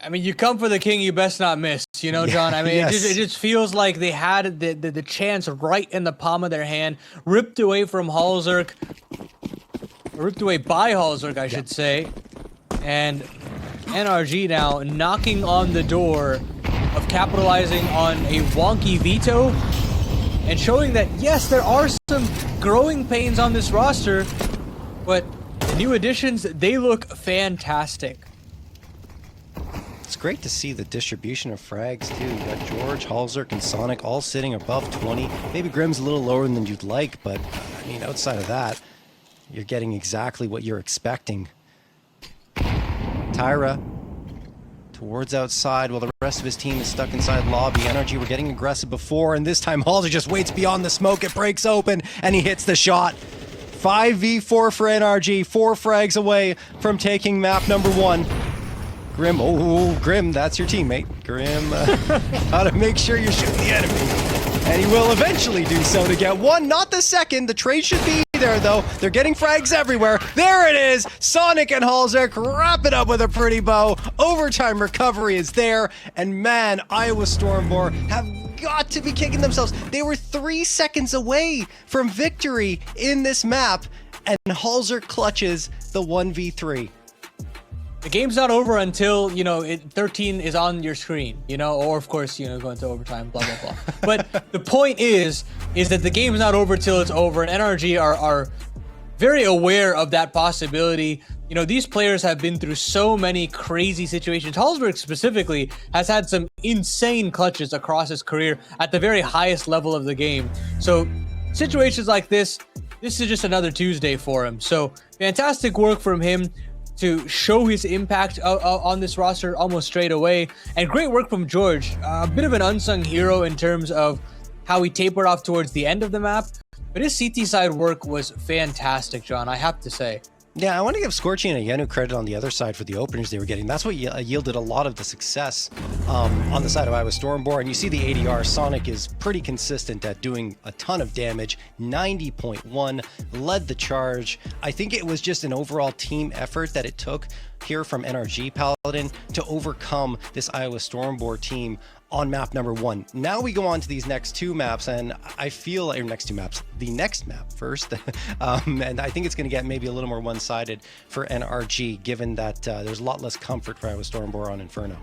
I mean, you come for the king, you best not miss, you know, John? I mean, Yes. it just feels like they had the chance right in the palm of their hand, ripped away from Halzerk, ripped away by Halzerk, I should say, and NRG now knocking on the door of capitalizing on a wonky veto and showing that, yes, there are some growing pains on this roster, but the new additions, they look fantastic. It's great to see the distribution of frags, too. You got George, Halzerk, and Sonic all sitting above 20. Maybe Grim's a little lower than you'd like, but, I mean, outside of that, you're getting exactly what you're expecting. Tyra towards outside while the rest of his team is stuck inside lobby. NRG were getting aggressive before, and this time Halzerk just waits beyond the smoke. It breaks open, and he hits the shot. 5v4 for NRG, 4 frags away from taking map number 1. Grim, oh, Grim, that's your teammate. Grim, gotta make sure you're shooting the enemy. And he will eventually do so to get 1, not the second. The trade should be there, though. They're getting frags everywhere. There it is. Sonic and Halzerk wrap it up with a pretty bow. Overtime recovery is there. And man, Iowa Stormboar have got to be kicking themselves. They were 3 seconds away from victory in this map. And Halzerk clutches the 1v3. The game's not over until, you know, 13 is on your screen, you know, or of course, you know, going to overtime, blah, blah, blah. But the point is that the game's not over till it's over, and NRG are very aware of that possibility. You know, these players have been through so many crazy situations. Hallsberg specifically has had some insane clutches across his career at the very highest level of the game. So situations like this is just another Tuesday for him. So fantastic work from him to show his impact on this roster almost straight away. And great work from George. A bit of an unsung hero in terms of how he tapered off towards the end of the map. But his CT side work was fantastic, John, I have to say. Yeah, I want to give Scorchy and Yenu credit on the other side for the openers they were getting. That's what yielded a lot of the success on the side of Iowa Stormboar. And you see the ADR, Sonic is pretty consistent at doing a ton of damage. 90.1, led the charge. I think it was just an overall team effort that it took here from NRG Paladin to overcome this Iowa Stormboar team on map number 1. Now we go on to these next 2 maps, and I feel like the next map first. And I think it's going to get maybe a little more one-sided for NRG, given that there's a lot less comfort for Iowa Stormboar on Inferno.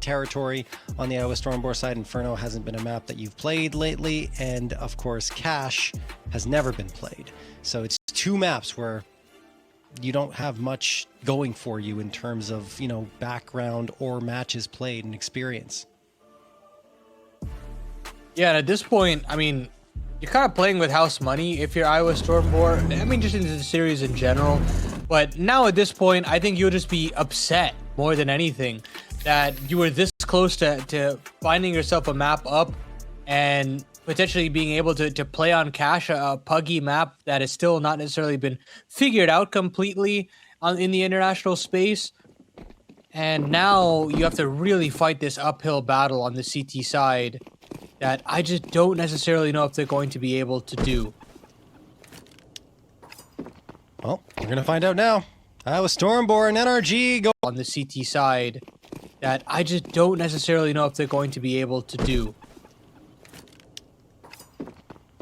Territory on the Iowa Stormboar side. Inferno hasn't been a map that you've played lately, and of course Cache has never been played. So it's 2 maps where you don't have much going for you in terms of, you know, background or matches played and experience. Yeah, and at this point, I mean, you're kind of playing with house money if you're Iowa Stormboar. I mean, just into the series in general. But now at this point, I think you'll just be upset more than anything that you were this close to finding yourself a map up and potentially being able to play on Cache, a puggy map that has still not necessarily been figured out completely in the international space. And now you have to really fight this uphill battle on the CT side that I just don't necessarily know if they're going to be able to do. Well, we're going to find out now. Iowa Stormboar and NRG go on the CT side that I just don't necessarily know if they're going to be able to do.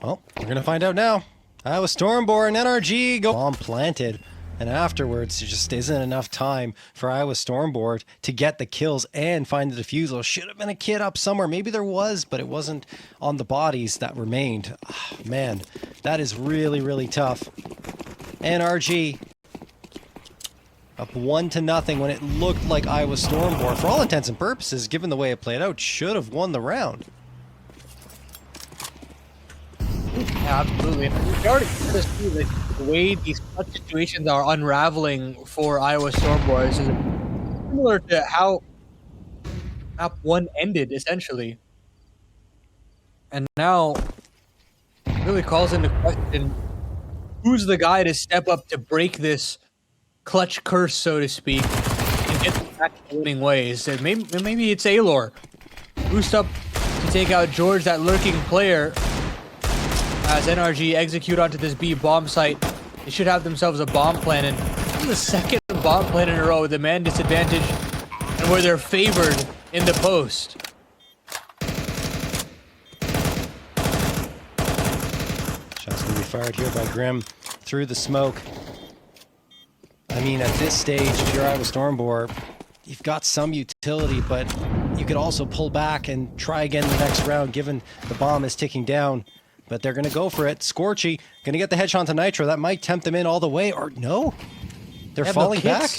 Well, we're going to find out now. Iowa Stormboar and NRG go bomb planted. And afterwards, there just isn't enough time for Iowa Stormboar to get the kills and find the defusal. Should have been a kid up somewhere. Maybe there was, but it wasn't on the bodies that remained. Oh, man, that is really, really tough. NRG up 1-0 when it looked like Iowa Stormboar, for all intents and purposes, given the way it played out, should have won the round. Yeah, absolutely. And we already heard us see the way these clutch situations are unraveling for Iowa Stormboars is similar to how map 1 ended, essentially. And now it really calls into question who's the guy to step up to break this clutch curse, so to speak, and get them back to winning ways. And maybe it's Alor. Boost up to take out George, that lurking player. As NRG execute onto this B bomb site, they should have themselves a bomb plan, and this is the second bomb plan in a row with the man disadvantage and where they're favored in the post. Shots going to be fired here by Grim through the smoke. I mean, at this stage, if you're Iowa Stormboar, you've got some utility, but you could also pull back and try again the next round, given the bomb is ticking down. But they're going to go for it. Scorchy going to get the headshot to Nitro. That might tempt them in all the way. Or no, they're falling back.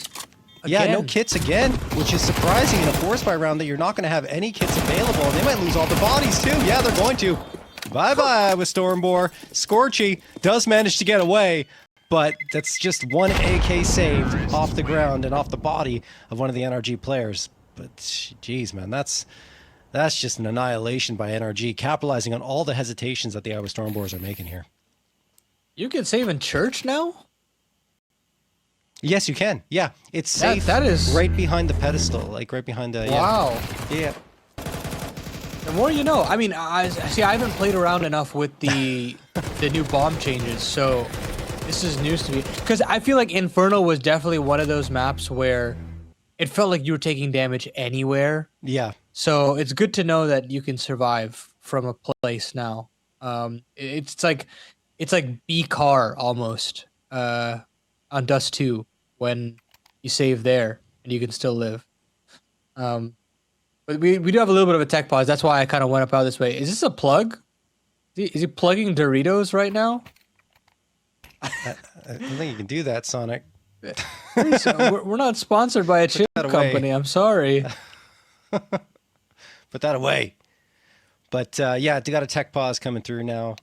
Yeah, no kits again, which is surprising in a force buy round that you're not going to have any kits available. And they might lose all the bodies too. Yeah, they're going to. Bye-bye with Stormboar. Scorchy does manage to get away, but that's just one AK saved off the ground and off the body of one of the NRG players. But, geez, man, that's just an annihilation by NRG, capitalizing on all the hesitations that the Iowa Stormboars are making here. You can save in church now? Yes, you can. Yeah, it's safe. That is right behind the pedestal, like right behind the. Wow. Yeah. The more you know. I mean, I haven't played around enough with the new bomb changes, so this is news to me. Because I feel like Inferno was definitely one of those maps where it felt like you were taking damage anywhere. Yeah. So it's good to know that you can survive from a place now. It's like B car almost on Dust 2 when you save there and you can still live. But we do have a little bit of a tech pause. That's why I kind of went up out this way. Is this a plug? Is he plugging Doritos right now? I don't think you can do that, Sonic. We're not sponsored by a chip company. I'm sorry. Put that away. But yeah, they got a tech pause coming through now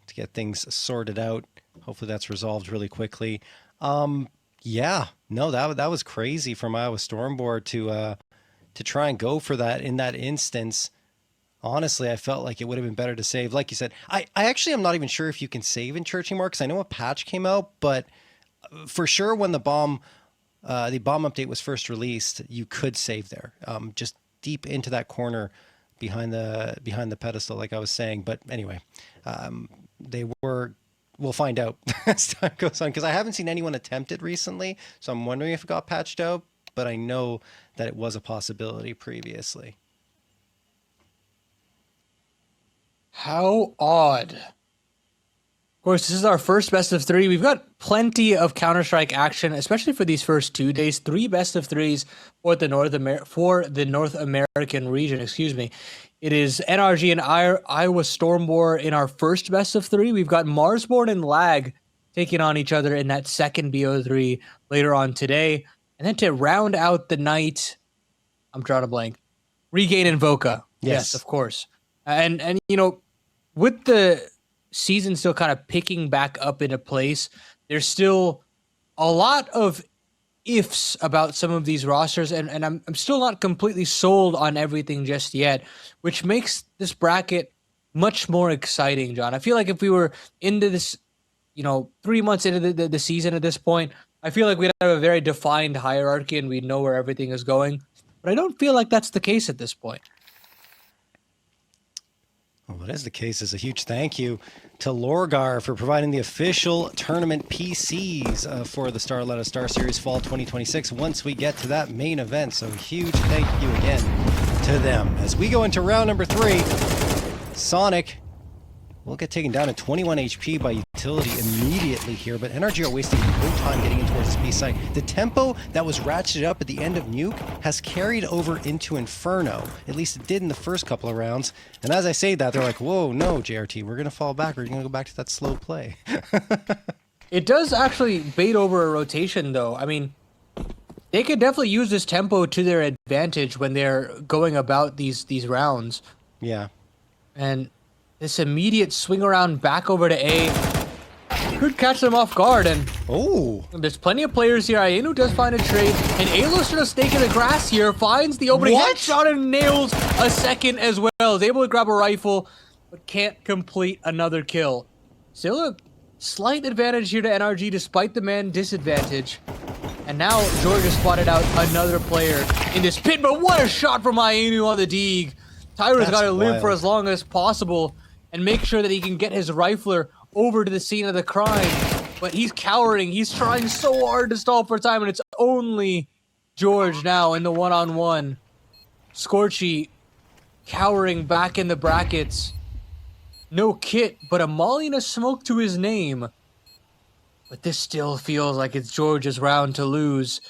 to get things sorted out. Hopefully that's resolved really quickly. Yeah, no, that was crazy from Iowa Stormboar to try and go for that in that instance. Honestly, I felt like it would have been better to save. Like you said, I actually am not even sure if you can save in church anymore because I know a patch came out, but for sure when the bomb update was first released, you could save there. Just deep into that corner behind the pedestal, like I was saying. But anyway, we'll find out as time goes on because I haven't seen anyone attempt it recently. So I'm wondering if it got patched out, but I know that it was a possibility previously. How odd. Of course, this is our first best of 3. We've got plenty of Counter-Strike action, especially for these first 2 days. 3 best of 3s for the North American region. Excuse me. It is NRG and Iowa Stormboar in our first best of 3. We've got Marsborne and Lag taking on each other in that second BO3 later on today. And then to round out the night, I'm drawing a blank. Regain and Voca. Yes, of course. And you know, with the season still kind of picking back up into place, there's still a lot of ifs about some of these rosters, and I'm still not completely sold on everything just yet, which makes this bracket much more exciting, John. I feel like if we were into this, 3 months into the season at this point, I feel like we'd have a very defined hierarchy and we'd know where everything is going. But I don't feel like that's the case at this point. Well, what is the case is a huge thank you to Lorgar for providing the official tournament PCs for the StarLadder StarSeries Fall 2026 once we get to that main event. So huge thank you again to them. As we go into round number 3, Sonic will get taken down at 21 HP by utility immediately here, but NRG are wasting no time getting in towards this B site. The tempo that was ratcheted up at the end of Nuke has carried over into Inferno. At least it did in the first couple of rounds. And as I say that, they're like, whoa, no, JRT, we're going to fall back. We're going to go back to that slow play. It does actually bait over a rotation, though. I mean, they could definitely use this tempo to their advantage when they're going about these rounds. Yeah. And this immediate swing around back over to A could catch them off guard. And there's plenty of players here. Ayenu does find a trade, and Alo's trying to snake in the grass here, finds the opening headshot and nails a second as well. Is able to grab a rifle, but can't complete another kill. Still a slight advantage here to NRG despite the man disadvantage. And now George has spotted out another player in this pit, but what a shot from Ayenu on the Deeg. Tyra's got to live for as long as possible and make sure that he can get his rifler over to the scene of the crime. But he's cowering. He's trying so hard to stall for time, and it's only George now in the one-on-one. Scorchy cowering back in the brackets. No kit, but a molly and a smoke to his name. But this still feels like it's George's round to lose.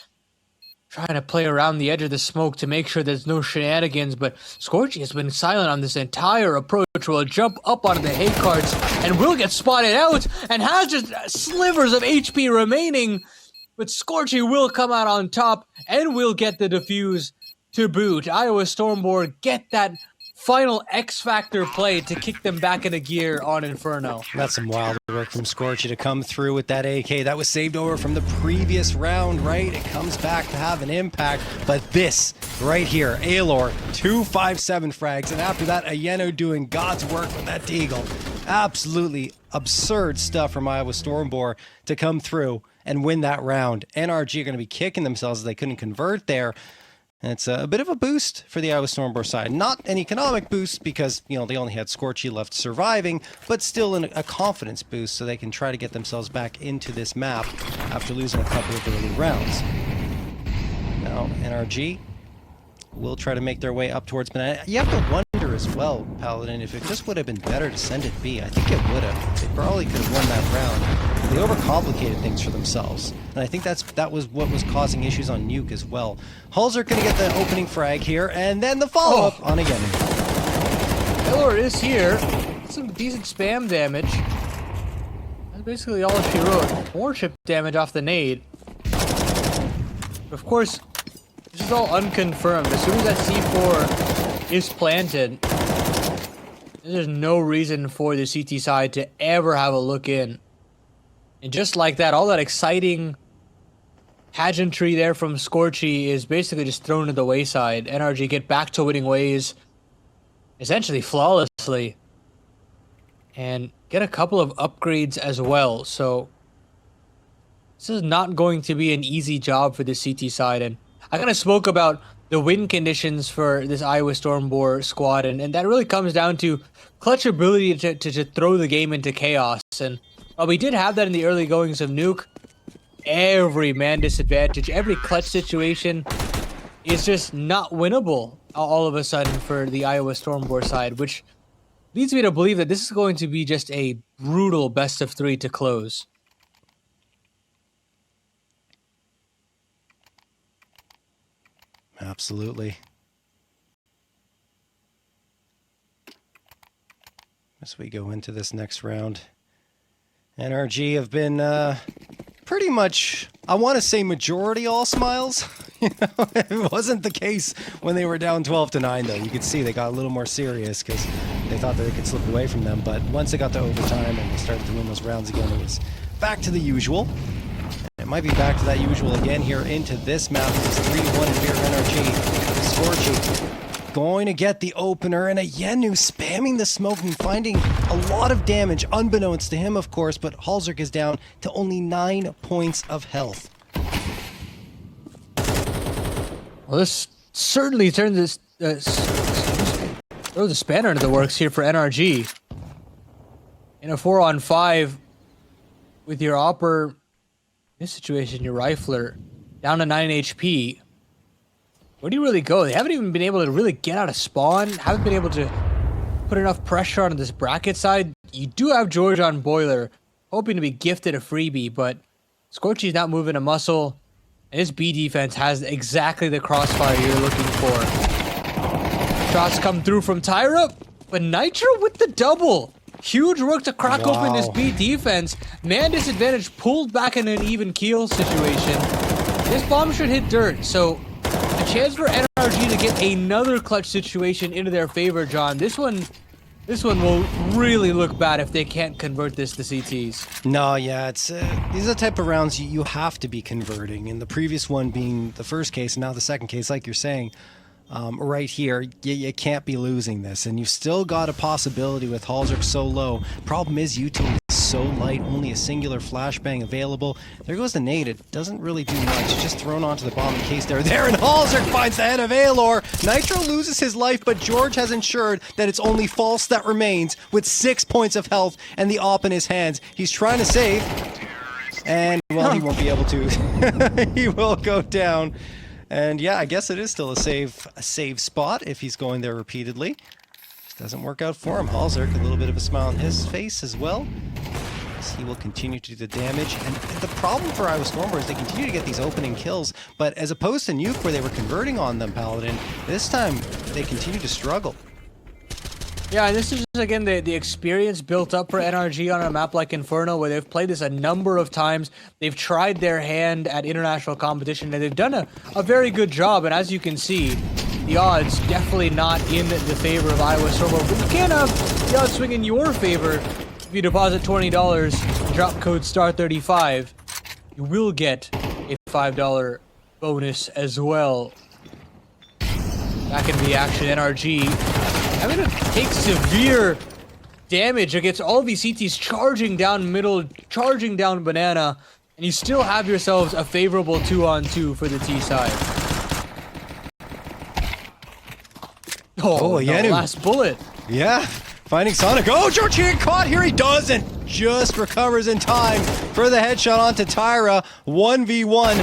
Trying to play around the edge of the smoke to make sure there's no shenanigans, but Scorchy has been silent on this entire approach. Will jump up onto the hay carts and will get spotted out and has just slivers of HP remaining. But Scorchy will come out on top and will get the defuse to boot. Iowa Stormboar get that final X-Factor play to kick them back into gear on Inferno. That's some wild work from Scorchy to come through with that AK. That was saved over from the previous round, right? It comes back to have an impact. But this right here, Alor, 257 frags. And after that, Ayeno doing God's work with that Deagle. Absolutely absurd stuff from Iowa Stormboar to come through and win that round. NRG are going to be kicking themselves as they couldn't convert there. And it's a bit of a boost for the Iowa Stormboar side. Not an economic boost because, you know, they only had Scorchy left surviving, but still a confidence boost so they can try to get themselves back into this map after losing a couple of early rounds. Now, NRG will try to make their way up towards Banana. You have to wonder as well, Paladin, if it just would have been better to send it B. I think it would have. They probably could have won that round. They overcomplicated things for themselves. And I think that was what was causing issues on Nuke as well. Hulzer going to get the opening frag here, and then the follow-up on again. Miller is here. Some decent spam damage. That's basically all she wrote. More chip damage off the nade. Of course, this is all unconfirmed. As soon as that C4 is planted, there's no reason for the CT side to ever have a look in. And just like that, all that exciting pageantry there from Scorchy is basically just thrown to the wayside. NRG get back to winning ways, essentially flawlessly, and get a couple of upgrades as well. So this is not going to be an easy job for the CT side. And I kind of spoke about the win conditions for this Iowa Stormboar squad, and that really comes down to clutch ability to throw the game into chaos. And while we did have that in the early goings of Nuke, every man disadvantage, every clutch situation is just not winnable all of a sudden for the Iowa Stormboar side, which leads me to believe that this is going to be just a brutal best of 3 to close. Absolutely. As we go into this next round, NRG have been pretty much, I want to say majority all smiles. You know, it wasn't the case when they were down 12-9 though. You could see they got a little more serious because they thought that they could slip away from them. But once they got to overtime and they started to win those rounds again, it was back to the usual. It might be back to that usual again here into this map. This is 3-1 in favor of NRG. Scorchy going to get the opener, and Ayenu spamming the smoke and finding a lot of damage, unbeknownst to him, of course, but Halzerk is down to only 9 points of health. Well, this certainly turned this throws a spanner into the works here for NRG. In a 4-on-5 with your Opper, in this situation, your Rifler, down to 9 HP. Where do you really go? They haven't even been able to really get out of spawn. Haven't been able to put enough pressure on this bracket side. You do have George on Boiler, hoping to be gifted a freebie, but Scorchy's not moving a muscle, and his B defense has exactly the crossfire you're looking for. Shots come through from Tyra, but Nitro with the double. Huge work to crack open this B defense. Man disadvantage pulled back in an even keel situation. This bomb should hit dirt, so a chance for NRG to get another clutch situation into their favor, John. This one will really look bad if they can't convert this to CTs. No, yeah, it's these are the type of rounds you have to be converting. And the previous one being the first case, and now the second case, like you're saying, right here, you can't be losing this. And you've still got a possibility with Halzerk so low. Problem is, utility is so light, only a singular flashbang available. There goes the nade. It doesn't really do much. It's just thrown onto the bomb in case they're there, and Halzerk finds the head of Aelor. Nitro loses his life, but George has ensured that it's only False that remains with 6 points of health and the AWP in his hands. He's trying to save, and, well, he won't be able to. He will go down. And yeah, I guess it is still a save spot if he's going there repeatedly. Just doesn't work out for him. Halzerk, a little bit of a smile on his face as well, as he will continue to do the damage. And the problem for Iowa Stormboar is they continue to get these opening kills, but as opposed to Nuke where they were converting on them, Paladin, this time they continue to struggle. Yeah, and this is again the experience built up for NRG on a map like Inferno, where they've played this a number of times. They've tried their hand at international competition, and they've done a very good job. And as you can see, the odds definitely not in the favor of Iowa Stormboar. But you can have the odds swing in your favor if you deposit $20 and drop code STAR35. You will get a $5 bonus as well. Back into the action, NRG. I'm gonna take severe damage against all these CTs charging down middle, charging down banana, and you still have yourselves a favorable 2-on-2 for the T side. Oh, no, last bullet. Yeah, finding Sonic. Oh, George getting caught here. He doesn't. Just recovers in time for the headshot onto Tyra. 1v1.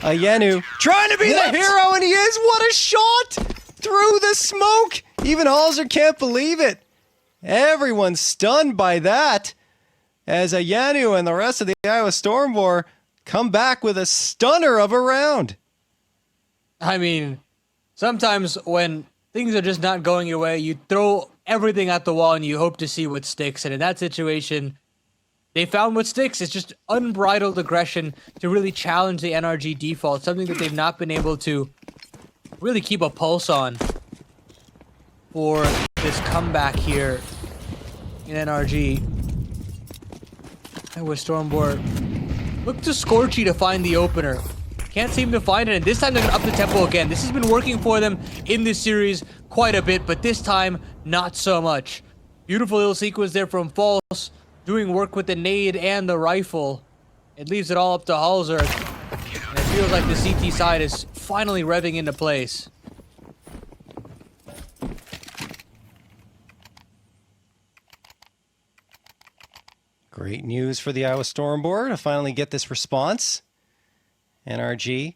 Yenu trying to be the hero, and he is. What a shot through the smoke. Even Halzerk can't believe it. Everyone's stunned by that, as Yanu and the rest of the Iowa Stormboar come back with a stunner of a round. I mean, sometimes when things are just not going your way, you throw everything at the wall and you hope to see what sticks. And in that situation, they found what sticks. It's just unbridled aggression to really challenge the NRG default, something that they've not been able to really keep a pulse on for this comeback here in NRG. Iowa Stormboar look to Scorchy to find the opener. Can't seem to find it, and this time they're gonna up the tempo again. This has been working for them in this series quite a bit, but this time, not so much. Beautiful little sequence there from False, doing work with the nade and the rifle. It leaves it all up to Halzerk, and it feels like the CT side is finally revving into place. Great news for the Iowa Stormboar to finally get this response. NRG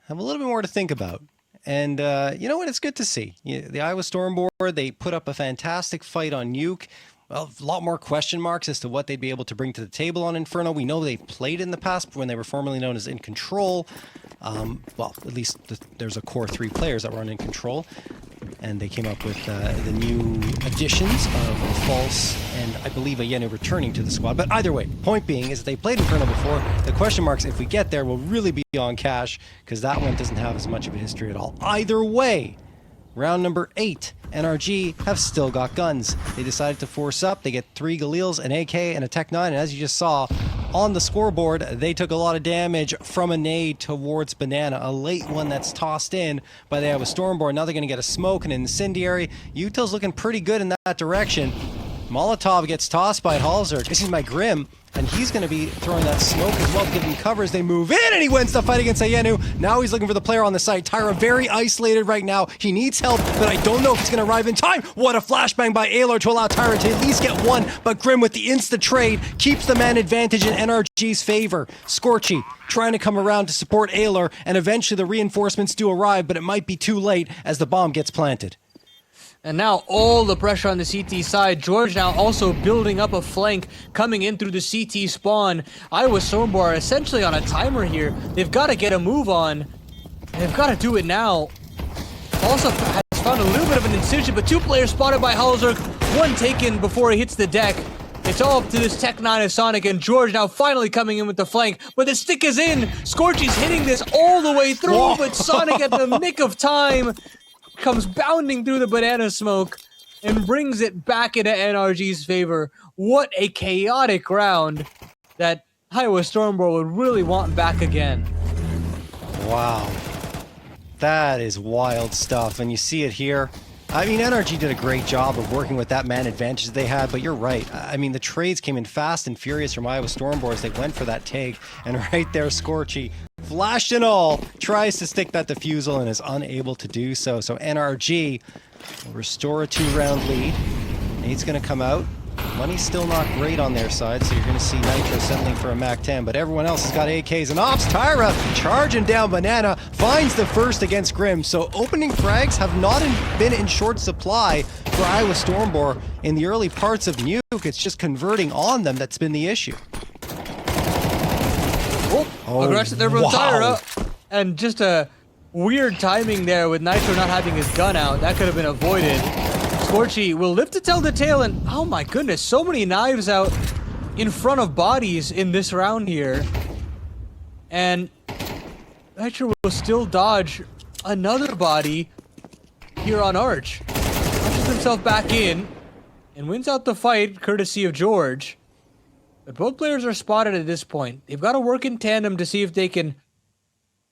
have a little bit more to think about. And you know what? It's good to see. The Iowa Stormboar, they put up a fantastic fight on Nuke. Well, a lot more question marks as to what they'd be able to bring to the table on Inferno. We know they played in the past when they were formerly known as In Control. Well, at least there's a core 3 players that were on In Control. And they came up with the new additions of False and I believe Yenu returning to the squad. But either way, point being is that they played Inferno before. The question marks, if we get there, will really be on Cash, because that one doesn't have as much of a history at all. Either way, round number 8, NRG have still got guns. They decided to force up. They get 3 Galils, an AK, and a Tech 9. And as you just saw on the scoreboard, they took a lot of damage from a nade towards Banana. A late one that's tossed in by the Iowa Stormboar. Now they're going to get a smoke and an incendiary. Util's looking pretty good in that direction. Molotov gets tossed by Halzerk. This is my Grim. And he's going to be throwing that smoke as well, giving cover as they move in, and he wins the fight against Ayenu. Now he's looking for the player on the site. Tyra very isolated right now. He needs help, but I don't know if it's going to arrive in time. What a flashbang by Aelor to allow Tyra to at least get one, but Grim with the insta-trade keeps the man advantage in NRG's favor. Scorchy trying to come around to support Aelor, and eventually the reinforcements do arrive, but it might be too late as the bomb gets planted. And now all the pressure on the CT side. George now also building up a flank, coming in through the CT spawn. Iowa Stormboar are essentially on a timer here. They've got to get a move on. They've got to do it now. Also has found a little bit of an incision, but 2 players spotted by Halzerk. 1 taken before he hits the deck. It's all up to this Tech 9 of Sonic, and George now finally coming in with the flank. But the stick is in. Scorchy's hitting this all the way through, Whoa. but Sonic at the nick of time comes bounding through the banana smoke and brings it back into NRG's favor. What a chaotic round that Iowa Stormboar would really want back again. Wow. That is wild stuff, and you see it here. I mean, NRG did a great job of working with that man advantage they had, but you're right. I mean, the trades came in fast and furious from Iowa Stormboar as they went for that take, and right there, Scorchy, flash and all, tries to stick that defusal and is unable to do so. So NRG will restore a 2-round lead. Nate's going to come out. Money's still not great on their side, so you're going to see Nitro settling for a MAC-10, but everyone else has got AKs and ops. Tyra charging down Banana, finds the first against Grim, so opening frags have not been in short supply for Iowa Stormboar in the early parts of Nuke. It's just converting on them that's been the issue. Aggressive there from wow. Tyra, and just a weird timing there with Nitro not having his gun out. That could have been avoided. Scorchy will live to tell the tale, and oh my goodness, so many knives out in front of bodies in this round here. And Nitro will still dodge another body here on Arch. Pushes himself back in and wins out the fight courtesy of George. But both players are spotted at this point. They've got to work in tandem to see if they can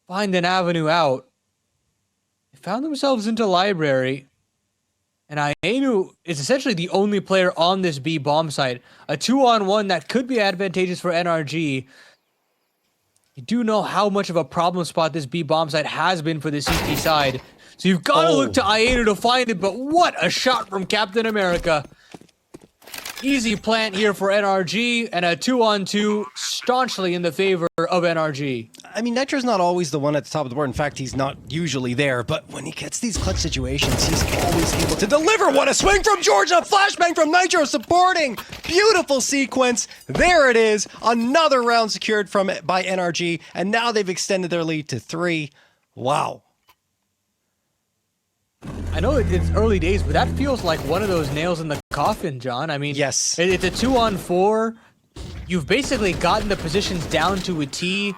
find an avenue out. They found themselves into library. And Aenu is essentially the only player on this B bomb site. A 2-on-1 that could be advantageous for NRG. You do know how much of a problem spot this B bomb site has been for the CT side. So you've got to look to Aenu to find it, but what a shot from Captain America. Easy plant here for NRG, and a 2-on-2 staunchly in the favor of NRG. I mean, Nitro's not always the one at the top of the board. In fact, he's not usually there, but when he gets these clutch situations, he's always able to deliver. What a swing from George, a flashbang from Nitro supporting. Beautiful sequence. There it is. Another round secured by NRG, and now they've extended their lead to 3. Wow. I know it's early days, but that feels like one of those nails in the coffin, John. I mean, yes, it's a 2-on-4. You've basically gotten the positions down to a T.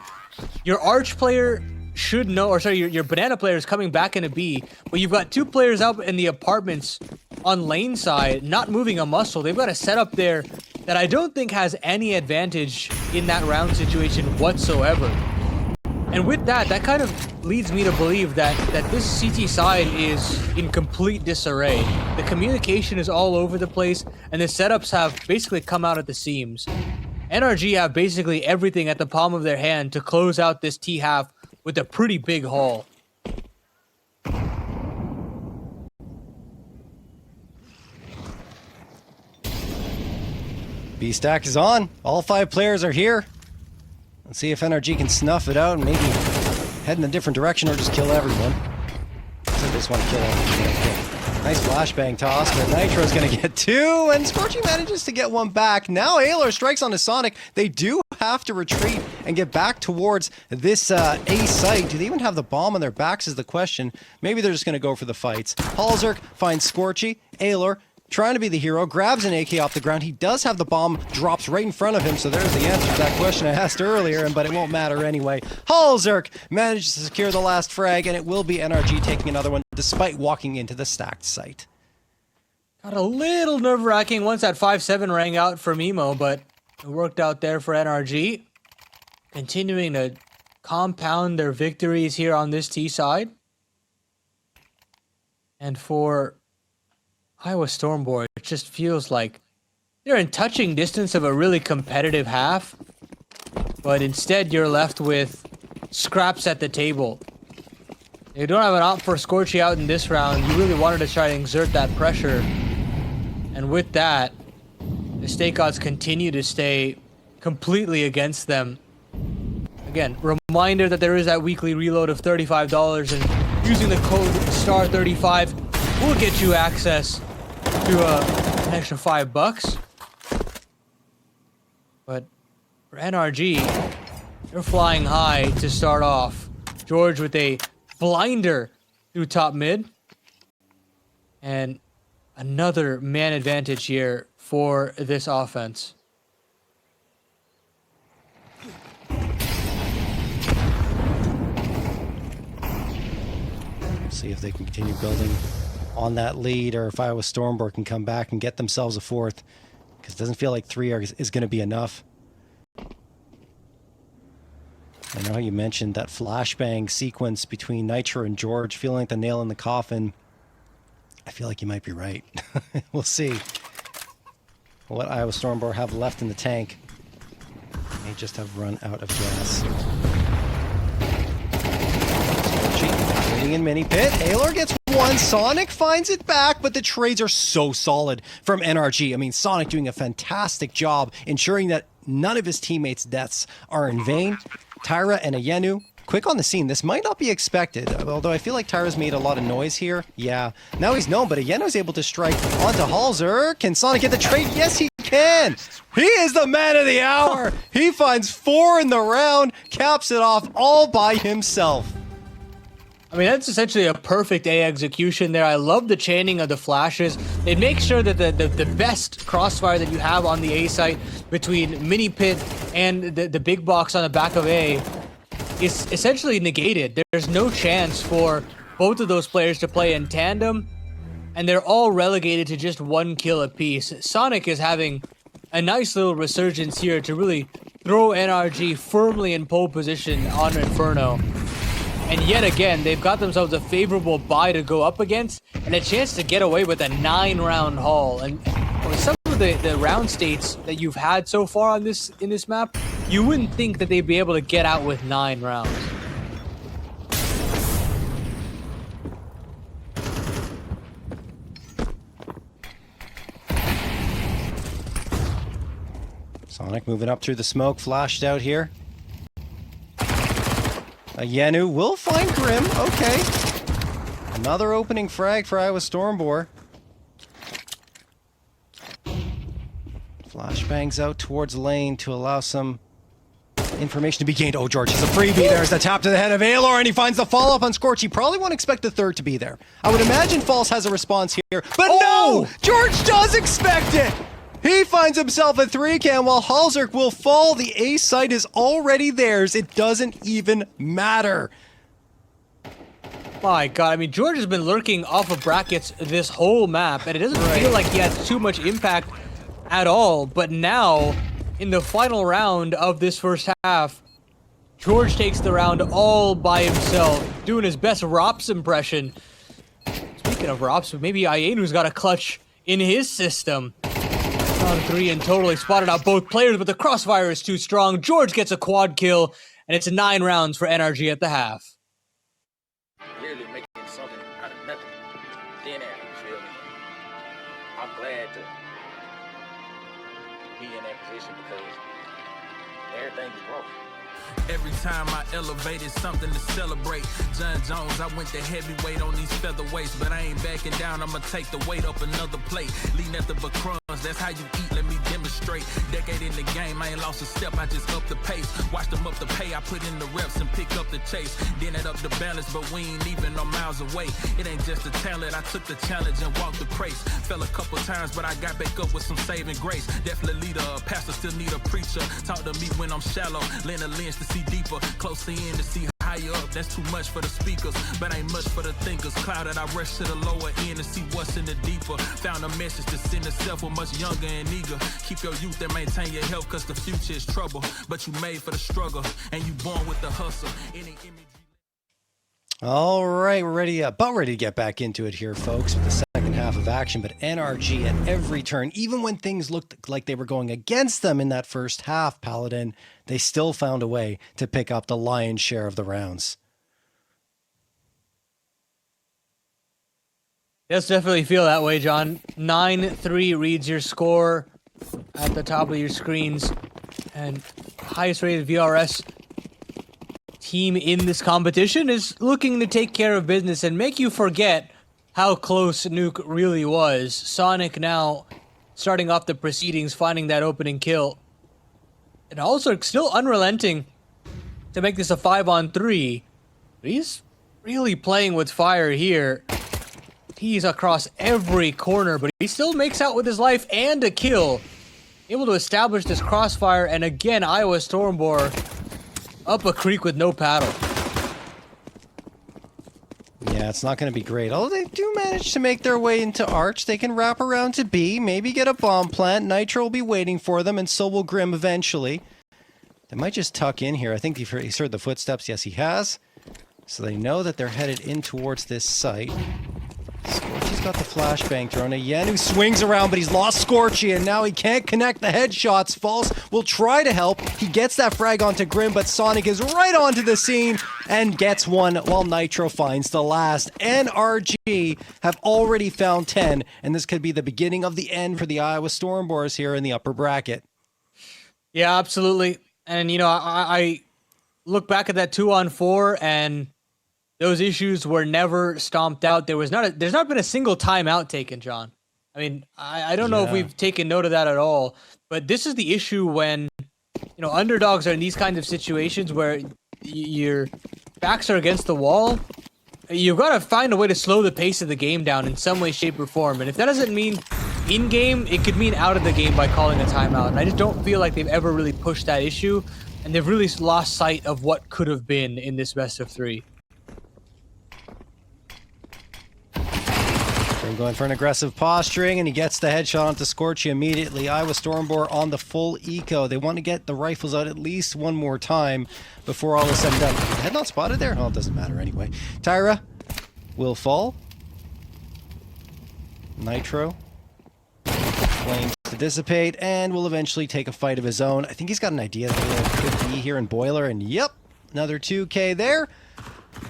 Your Arch player should know, or sorry, your Banana player is coming back in a B, but you've got 2 players out in the apartments on lane side, not moving a muscle. They've got a setup there that I don't think has any advantage in that round situation whatsoever. And with that, that kind of leads me to believe that this CT side is in complete disarray. The communication is all over the place, and the setups have basically come out at the seams. NRG have basically everything at the palm of their hand to close out this T-half with a pretty big haul. B-Stack is on. All 5 players are here. Let's see if NRG can snuff it out and maybe head in a different direction or just kill everyone. So they just want to kill everyone. Nice flashbang toss, but Nitro's going to get 2, and Scorchy manages to get 1 back. Now Aylor strikes on a Sonic. They do have to retreat and get back towards this A site. Do they even have the bomb on their backs is the question. Maybe they're just going to go for the fights. Halzerk finds Scorchy. Aylor trying to be the hero, grabs an AK off the ground. He does have the bomb, drops right in front of him, so there's the answer to that question I asked earlier, but it won't matter anyway. Halzerk manages to secure the last frag, and it will be NRG taking another one, despite walking into the stacked site. Got a little nerve-wracking once that 5-7 rang out for Mimo, but it worked out there for NRG. Continuing to compound their victories here on this T side. And for Iowa Stormboar, it just feels like they're in touching distance of a really competitive half, but instead you're left with scraps at the table. You don't have an op for Scorchy out in this round. You really wanted to try to exert that pressure, and with that, the stake odds continue to stay completely against them. Again, reminder that there is that weekly reload of $35, and using the code STAR35 will get you access to an extra $5. But for NRG, they're flying high to start off. George with a blinder through top mid. And another man advantage here for this offense. See if they can continue building on that lead, or if Iowa Stormboar can come back and get themselves a fourth, because it doesn't feel like 3 is going to be enough. I know you mentioned that flashbang sequence between Nitro and George, feeling like the nail in the coffin. I feel like you might be right. We'll see what Iowa Stormboar have left in the tank. They just have run out of gas. Waiting in mini pit. Aylor gets one. Sonic finds it back, but the trades are so solid from NRG. I mean, Sonic doing a fantastic job ensuring that none of his teammates' deaths are in vain. Tyra and Ayenu, quick on the scene. This might not be expected, although I feel like Tyra's made a lot of noise here. Yeah, now he's known, but Ayenu's able to strike onto Halzer. Can Sonic get the trade? Yes, he can. He is the man of the hour. He finds 4 in the round, caps it off all by himself. I mean, that's essentially a perfect A execution there. I love the chaining of the flashes. It makes sure that the best crossfire that you have on the A site between mini pit and the big box on the back of A is essentially negated. There's no chance for both of those players to play in tandem, and they're all relegated to just 1 kill apiece. Sonic is having a nice little resurgence here to really throw NRG firmly in pole position on Inferno. And yet again, they've got themselves a favorable buy to go up against and a chance to get away with a 9-round haul. And with some of the round states that you've had so far on in this map, you wouldn't think that they'd be able to get out with 9 rounds. Sonic moving up through the smoke, flashed out here. Ayenu will find Grim. Okay. Another opening frag for Iowa Stormboar. Flashbangs out towards lane to allow some information to be gained. Oh, George has a freebie. There's the tap to the head of Aylor, and he finds the follow-up on Scorch. He probably won't expect the third to be there. I would imagine False has a response here, but no! George does expect it! He finds himself a 3-can while Halzerk will fall. The A site is already theirs. It doesn't even matter. My God, I mean, George has been lurking off of brackets this whole map, and it doesn't feel like he has too much impact at all. But now, in the final round of this first half, George takes the round all by himself, doing his best Rops impression. Speaking of Rops, maybe Ayenu's got a clutch in his system. Round 3 and totally spotted out both players, but the crossfire is too strong. George gets a quad kill, and it's 9 rounds for NRG at the half. Literally making something out of nothing. Then you feel me? I'm glad to be in that position because everything is broke. Every time I elevated something to celebrate. John Jones, I went to heavyweight on these featherweights, but I ain't backing down. I'ma take the weight up another plate. Lean at the crumbs, that's how you eat. Let me demonstrate. Decade in the game, I ain't lost a step. I just up the pace. Watch them up the pay. I put in the reps and pick up the chase. Then it up the balance, but we ain't even no miles away. It ain't just a talent. I took the challenge and walked the race. Fell a couple times, but I got back up with some saving grace. Definitely leader, a pastor still need a preacher. Talk to me when I'm shallow. Lend a lens to see deeper, closer in to see higher up. That's too much for the speakers, but ain't much for the thinkers. Clouded, I rush to the lower end to see what's in the deeper. Found a message to send itself with much younger and eager. Keep your youth and maintain your health, cause the future is trouble. But you made for the struggle, and you born with the hustle. Any image. All right, we're about ready to get back into it here, folks, with the second half of action. But NRG at every turn, even when things looked like they were going against them in that first half, Paladin, they still found a way to pick up the lion's share of the rounds. Yes, definitely feel that way, John. 9-3 reads your score at the top of your screens, and highest rated VRS team in this competition is looking to take care of business and make you forget how close Nuke really was. Sonic now starting off the proceedings, finding that opening kill. And also still unrelenting to make this a 5-on-3. But he's really playing with fire here. He's across every corner, but he still makes out with his life and a kill. Able to establish this crossfire, and again, Iowa Stormboar up a creek with no paddle. Yeah, it's not going to be great. Although they do manage to make their way into Arch. They can wrap around to B, maybe get a bomb plant. Nitro will be waiting for them, and so will Grim eventually. They might just tuck in here. I think he's heard the footsteps. Yes, he has. So they know that they're headed in towards this site. Scorchy's got the flashbang thrown. Yenu swings around, but he's lost Scorchy, and now he can't connect the headshots. False will try to help. He gets that frag onto Grim, but Sonic is right onto the scene and gets one while Nitro finds the last. NRG have already found 10, and this could be the beginning of the end for the Iowa Stormboars here in the upper bracket. Yeah, absolutely. And, you know, I look back at that 2-on-4, and those issues were never stomped out. There's not been a single timeout taken, John. I mean, I don't know if we've taken note of that at all, but this is the issue when, you know, underdogs are in these kinds of situations where your backs are against the wall. You've got to find a way to slow the pace of the game down in some way, shape, or form. And if that doesn't mean in-game, it could mean out of the game by calling a timeout. And I just don't feel like they've ever really pushed that issue, and they've really lost sight of what could have been in this best of 3. Grim going for an aggressive posturing, and he gets the headshot onto Scorchy immediately. Iowa Stormboar on the full eco. They want to get the rifles out at least one more time before all is said and done. Head not spotted there? Oh, it doesn't matter anyway. Tyra will fall. Nitro. Flames to dissipate, and will eventually take a fight of his own. I think he's got an idea that he could be here in Boiler, and yep, another 2K there.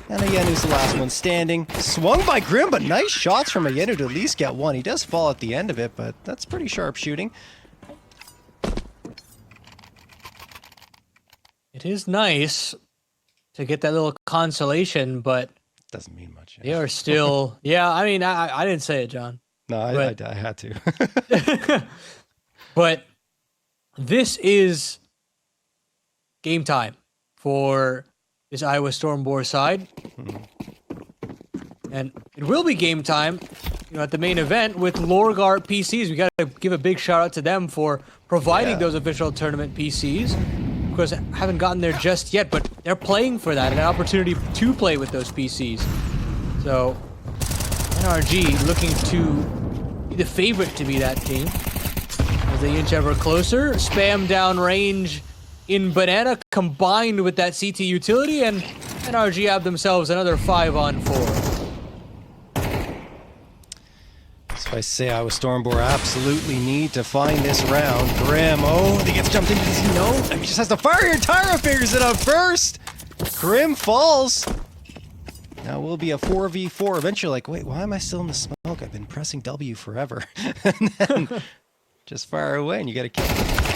And Yenu's the last one standing. Swung by Grim, but nice shots from Yenu to at least get one. He does fall at the end of it, but that's pretty sharp shooting. It is nice to get that little consolation, but Doesn't mean much. they are still... Yeah, I mean, I didn't say it, John. No, I had to. But this is game time for this Iowa Stormboar side. And it will be game time, you know, at the main event with Lorgar PCs. We got to give a big shout out to them for providing those official tournament PCs. Of course, I haven't gotten there just yet, but they're playing for that, an opportunity to play with those PCs. So, NRG looking to be the favorite to be that team. As they inch ever closer, spam down range in Banana combined with that CT utility, and NRG have themselves another 5-on-4. So I say Iowa Stormboar absolutely need to find this round. Grim, oh, he gets jumped into this. No, he just has to fire here. Tyra figures it out first. Grim falls. Now will be a 4v4. Eventually, like, wait, why am I still in the smoke? I've been pressing W forever. And then just fire away and you get a kill.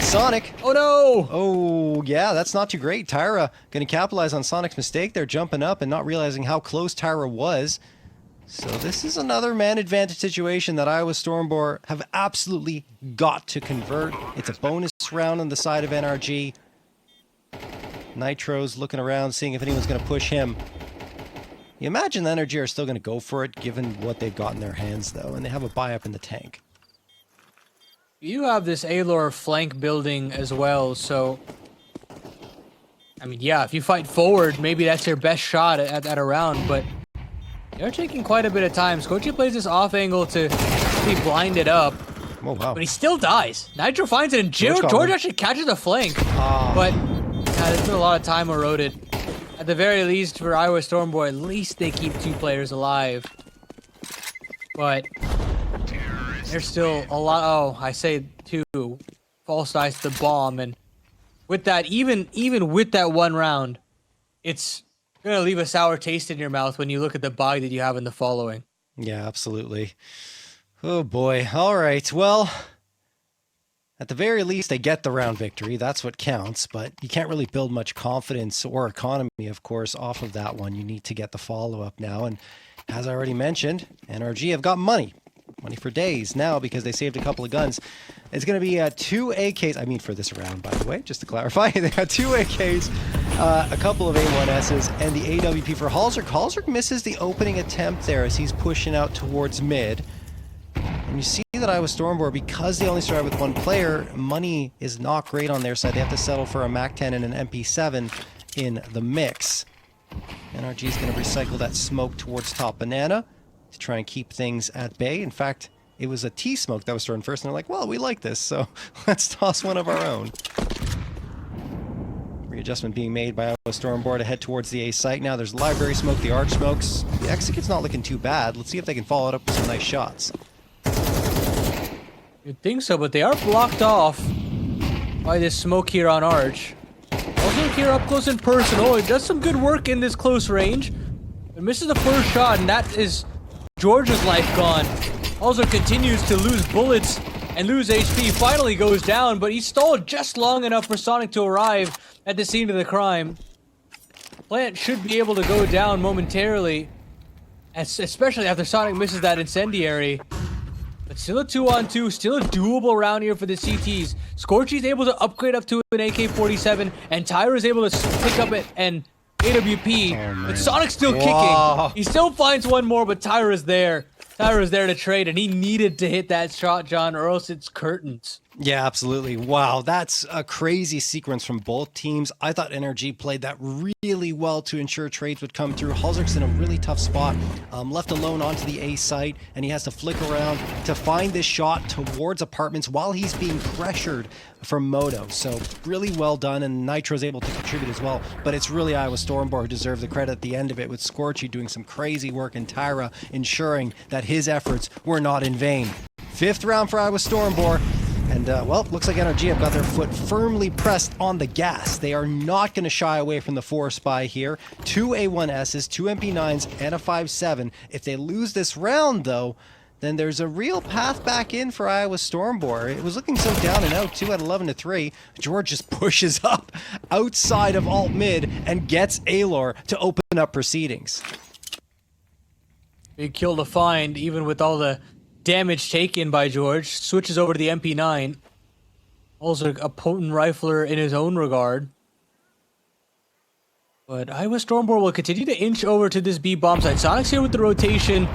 Sonic. Oh no! Oh, yeah, that's not too great. Tyra going to capitalize on Sonic's mistake. They're jumping up and not realizing how close Tyra was. So this is another man advantage situation that Iowa Stormboar have absolutely got to convert. It's a bonus round on the side of NRG. Nitro's looking around, seeing if anyone's going to push him. You imagine the NRG are still going to go for it, given what they've got in their hands, though, and they have a buy up in the tank. You have this Alor flank building as well, so... I mean, yeah, if you fight forward, maybe that's your best shot at a round, but... They're taking quite a bit of time. Scorchy plays this off angle to be blinded up. Oh, wow. But he still dies. Nitro finds it, and George actually catches the flank. But there's been a lot of time eroded. At the very least, for Iowa Stormboar, at least they keep 2 players alive. But there's still a lot. Oh, I say 2. False dice to the bomb. And with that, even with that one round, it's gonna leave a sour taste in your mouth when you look at the buy that you have in the following. Yeah, absolutely. Oh boy. All right. Well, at the very least, they get the round victory. That's what counts. But you can't really build much confidence or economy, of course, off of that one. You need to get the follow-up now. And as I already mentioned, NRG have got money for days now because they saved a couple of guns. It's going to be 2 AKs, I mean for this round, by the way, just to clarify. They got 2 AKs, a couple of A1Ss, and the AWP for Halzerk. Halzerk misses the opening attempt there as he's pushing out towards mid. And you see that Iowa Stormboar, because they only started with 1 player, money is not great on their side. They have to settle for a MAC-10 and an MP7 in the mix. NRG is going to recycle that smoke towards top banana to try and keep things at bay. In fact, it was a T-smoke that was thrown first, and they're like, well, we like this, so let's toss one of our own. Readjustment being made by Iowa Stormboar to head towards the A site now. There's library smoke, the arch smokes. The execut's not looking too bad. Let's see if they can follow it up with some nice shots. You'd think so, but they are blocked off by this smoke here on arch. Also here up close and personal. It does some good work in this close range. It misses the first shot, and that is George's life gone. Also continues to lose bullets and lose HP. Finally goes down, but he stalled just long enough for Sonic to arrive at the scene of the crime. Plant should be able to go down momentarily, especially after Sonic misses that incendiary. But still a 2-on-2, still a doable round here for the CTs. Scorchy's able to upgrade up to an AK-47, and Tyra's able to pick up an AWP. But Sonic's still kicking. He still finds one more, but Tyra's there. Tyra's there to trade, and he needed to hit that shot, John, or else it's curtains. Yeah, absolutely. Wow, that's a crazy sequence from both teams. I thought NRG played that really well to ensure trades would come through. Halzerk's in a really tough spot, left alone onto the A site, and he has to flick around to find this shot towards apartments while he's being pressured from Moto. So really well done, and Nitro's able to contribute as well. But it's really Iowa Stormboar who deserved the credit at the end of it, with Scorchy doing some crazy work and Tyra ensuring that his efforts were not in vain. 5th round for Iowa Stormboar. And, well, looks like NRG have got their foot firmly pressed on the gas. They are not going to shy away from the 4-spy here. 2 A1Ss, 2 MP9s, and a 5.7. If they lose this round, though, then there's a real path back in for Iowa Stormboar. It was looking so down and out, 2 at 11-3. George just pushes up outside of alt mid and gets Alor to open up proceedings. Big kill to find, even with all the damage taken by George. Switches over to the MP9. Also a potent rifler in his own regard. But Iowa Stormboar will continue to inch over to this B bomb site. Sonic's here with the rotation,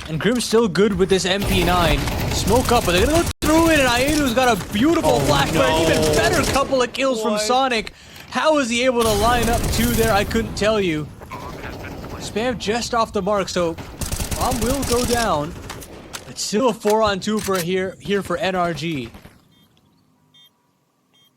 and Grim's still good with this MP9. Smoke up, but they're gonna go through it, and Aedu's got a beautiful flashback. An even better couple of kills from Sonic. How is he able to line up 2 there? I couldn't tell you. Spam just off the mark, so bomb will go down. It's still a 4-on-2 for here for NRG.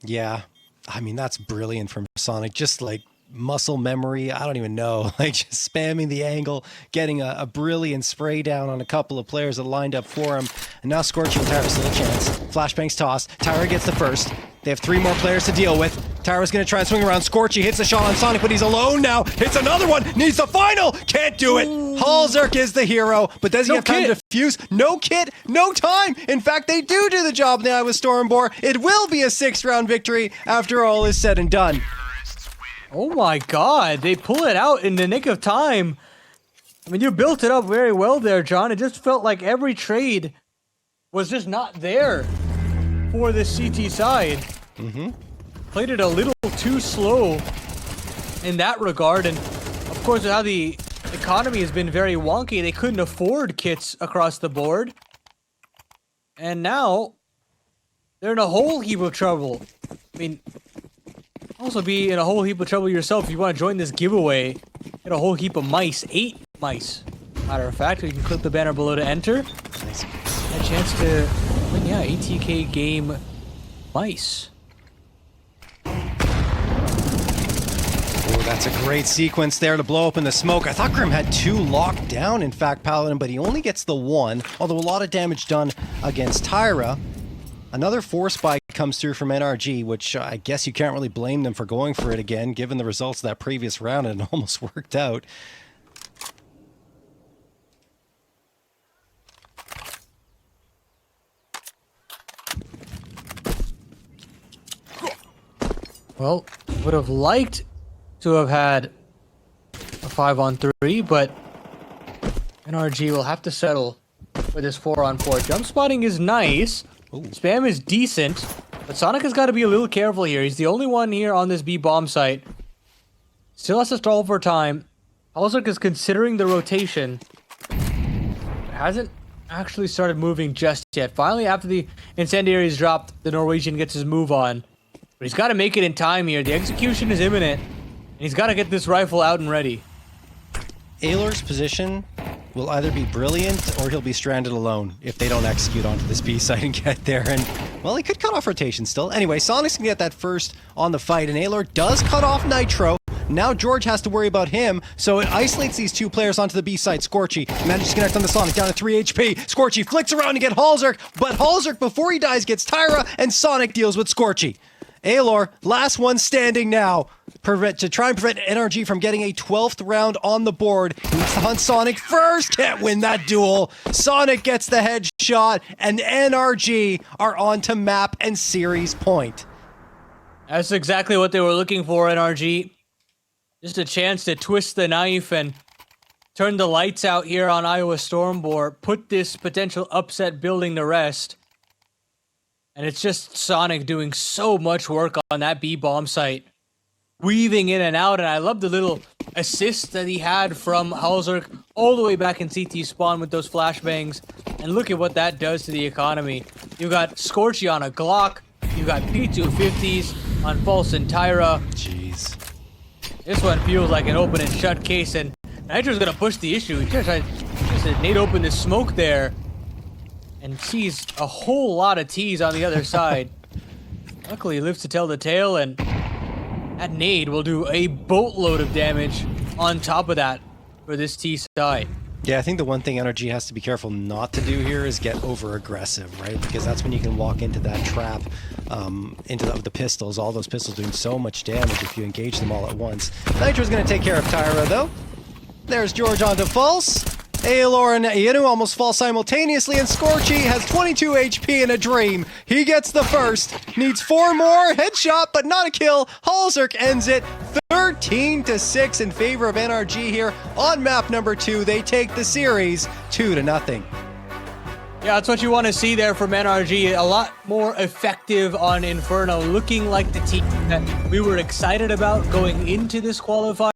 Yeah, I mean, that's brilliant from Sonic. Just like muscle memory, I don't even know. Like just spamming the angle, getting a brilliant spray down on a couple of players that lined up for him. And now Scorchy and Tyra still a chance. Flashbang's tossed. Tyra gets the first. They have 3 more players to deal with. Tyra's going to try and swing around. Scorchy hits a shot on Sonic, but he's alone now. Hits another one. Needs the final. Can't do it. Halzerk is the hero, but does he have time to defuse? No kit, no time. In fact, they do the job in the Iowa Stormboar. It will be a 6th-round victory after all is said and done. Oh my god, they pull it out in the nick of time. I mean, you built it up very well there, John. It just felt like every trade was just not there for the CT side. Played it a little too slow in that regard, and of course how the economy has been very wonky, they couldn't afford kits across the board, and now they're in a whole heap of trouble. I mean, also be in a whole heap of trouble yourself if you want to join this giveaway. Get a whole heap of mice, 8 mice. Matter of fact, you can click the banner below to enter. Nice. A chance to win, yeah, ATK game mice. Oh, that's a great sequence there to blow open the smoke. I thought Grim had 2 locked down, in fact, Paladin, but he only gets the 1, although a lot of damage done against Tyra. Another 4-spy comes through from NRG, which I guess you can't really blame them for going for it again, given the results of that previous round, and it almost worked out. Well, would have liked to have had a 5-on-3, but NRG will have to settle with this 4-on-4. Jump spotting is nice. Ooh. Spam is decent. But Sonic has got to be a little careful here. He's the only one here on this B bomb site. Still has to stall for time. Halzerk is considering the rotation. Hasn't actually started moving just yet. Finally, after the incendiary is dropped, the Norwegian gets his move on. But he's got to make it in time here. The execution is imminent. And he's got to get this rifle out and ready. Aylor's position will either be brilliant or he'll be stranded alone if they don't execute onto this B site and get there. And, well, he could cut off rotation still. Anyway, Sonic's gonna get that first on the fight, and Aylor does cut off Nitro. Now George has to worry about him, so it isolates these two players onto the B side. Scorchy manages to connect on the Sonic, down to 3 HP. Scorchy flicks around to get Halzerk, but Halzerk, before he dies, gets Tyra, and Sonic deals with Scorchy. Aylor, last one standing now, to try and prevent NRG from getting a 12th round on the board. He needs to hunt Sonic first, can't win that duel. Sonic gets the headshot, and NRG are on to map and series point. That's exactly what they were looking for, NRG. Just a chance to twist the knife and turn the lights out here on Iowa Stormboar, put this potential upset building to rest. And it's just Sonic doing so much work on that B bomb site, weaving in and out. And I love the little assist that he had from Halzerk all the way back in CT spawn with those flashbangs. And look at what that does to the economy. You've got Scorchy on a Glock. You've got P250s on Pulse and Tyra. Jeez. This one feels like an open and shut case, and Nitro's gonna push the issue. He just Nate opened the smoke there and sees a whole lot of T's on the other side. Luckily, he lives to tell the tale, and that nade will do a boatload of damage on top of that for this T side. Yeah, I think the one thing NRG has to be careful not to do here is get over-aggressive, right? Because that's when you can walk into that trap, into the pistols. All those pistols doing so much damage if you engage them all at once. Nitro's going to take care of Tyra, though. There's George onto Pulse. Aylor and Ianu almost fall simultaneously, and Scorchy has 22 HP in a dream. He gets the first, needs 4 more, headshot, but not a kill. Halzerk ends it 13-6 in favor of NRG here on map number 2. They take the series 2-0. Yeah, that's what you want to see there from NRG. A lot more effective on Inferno, looking like the team that we were excited about going into this qualifier.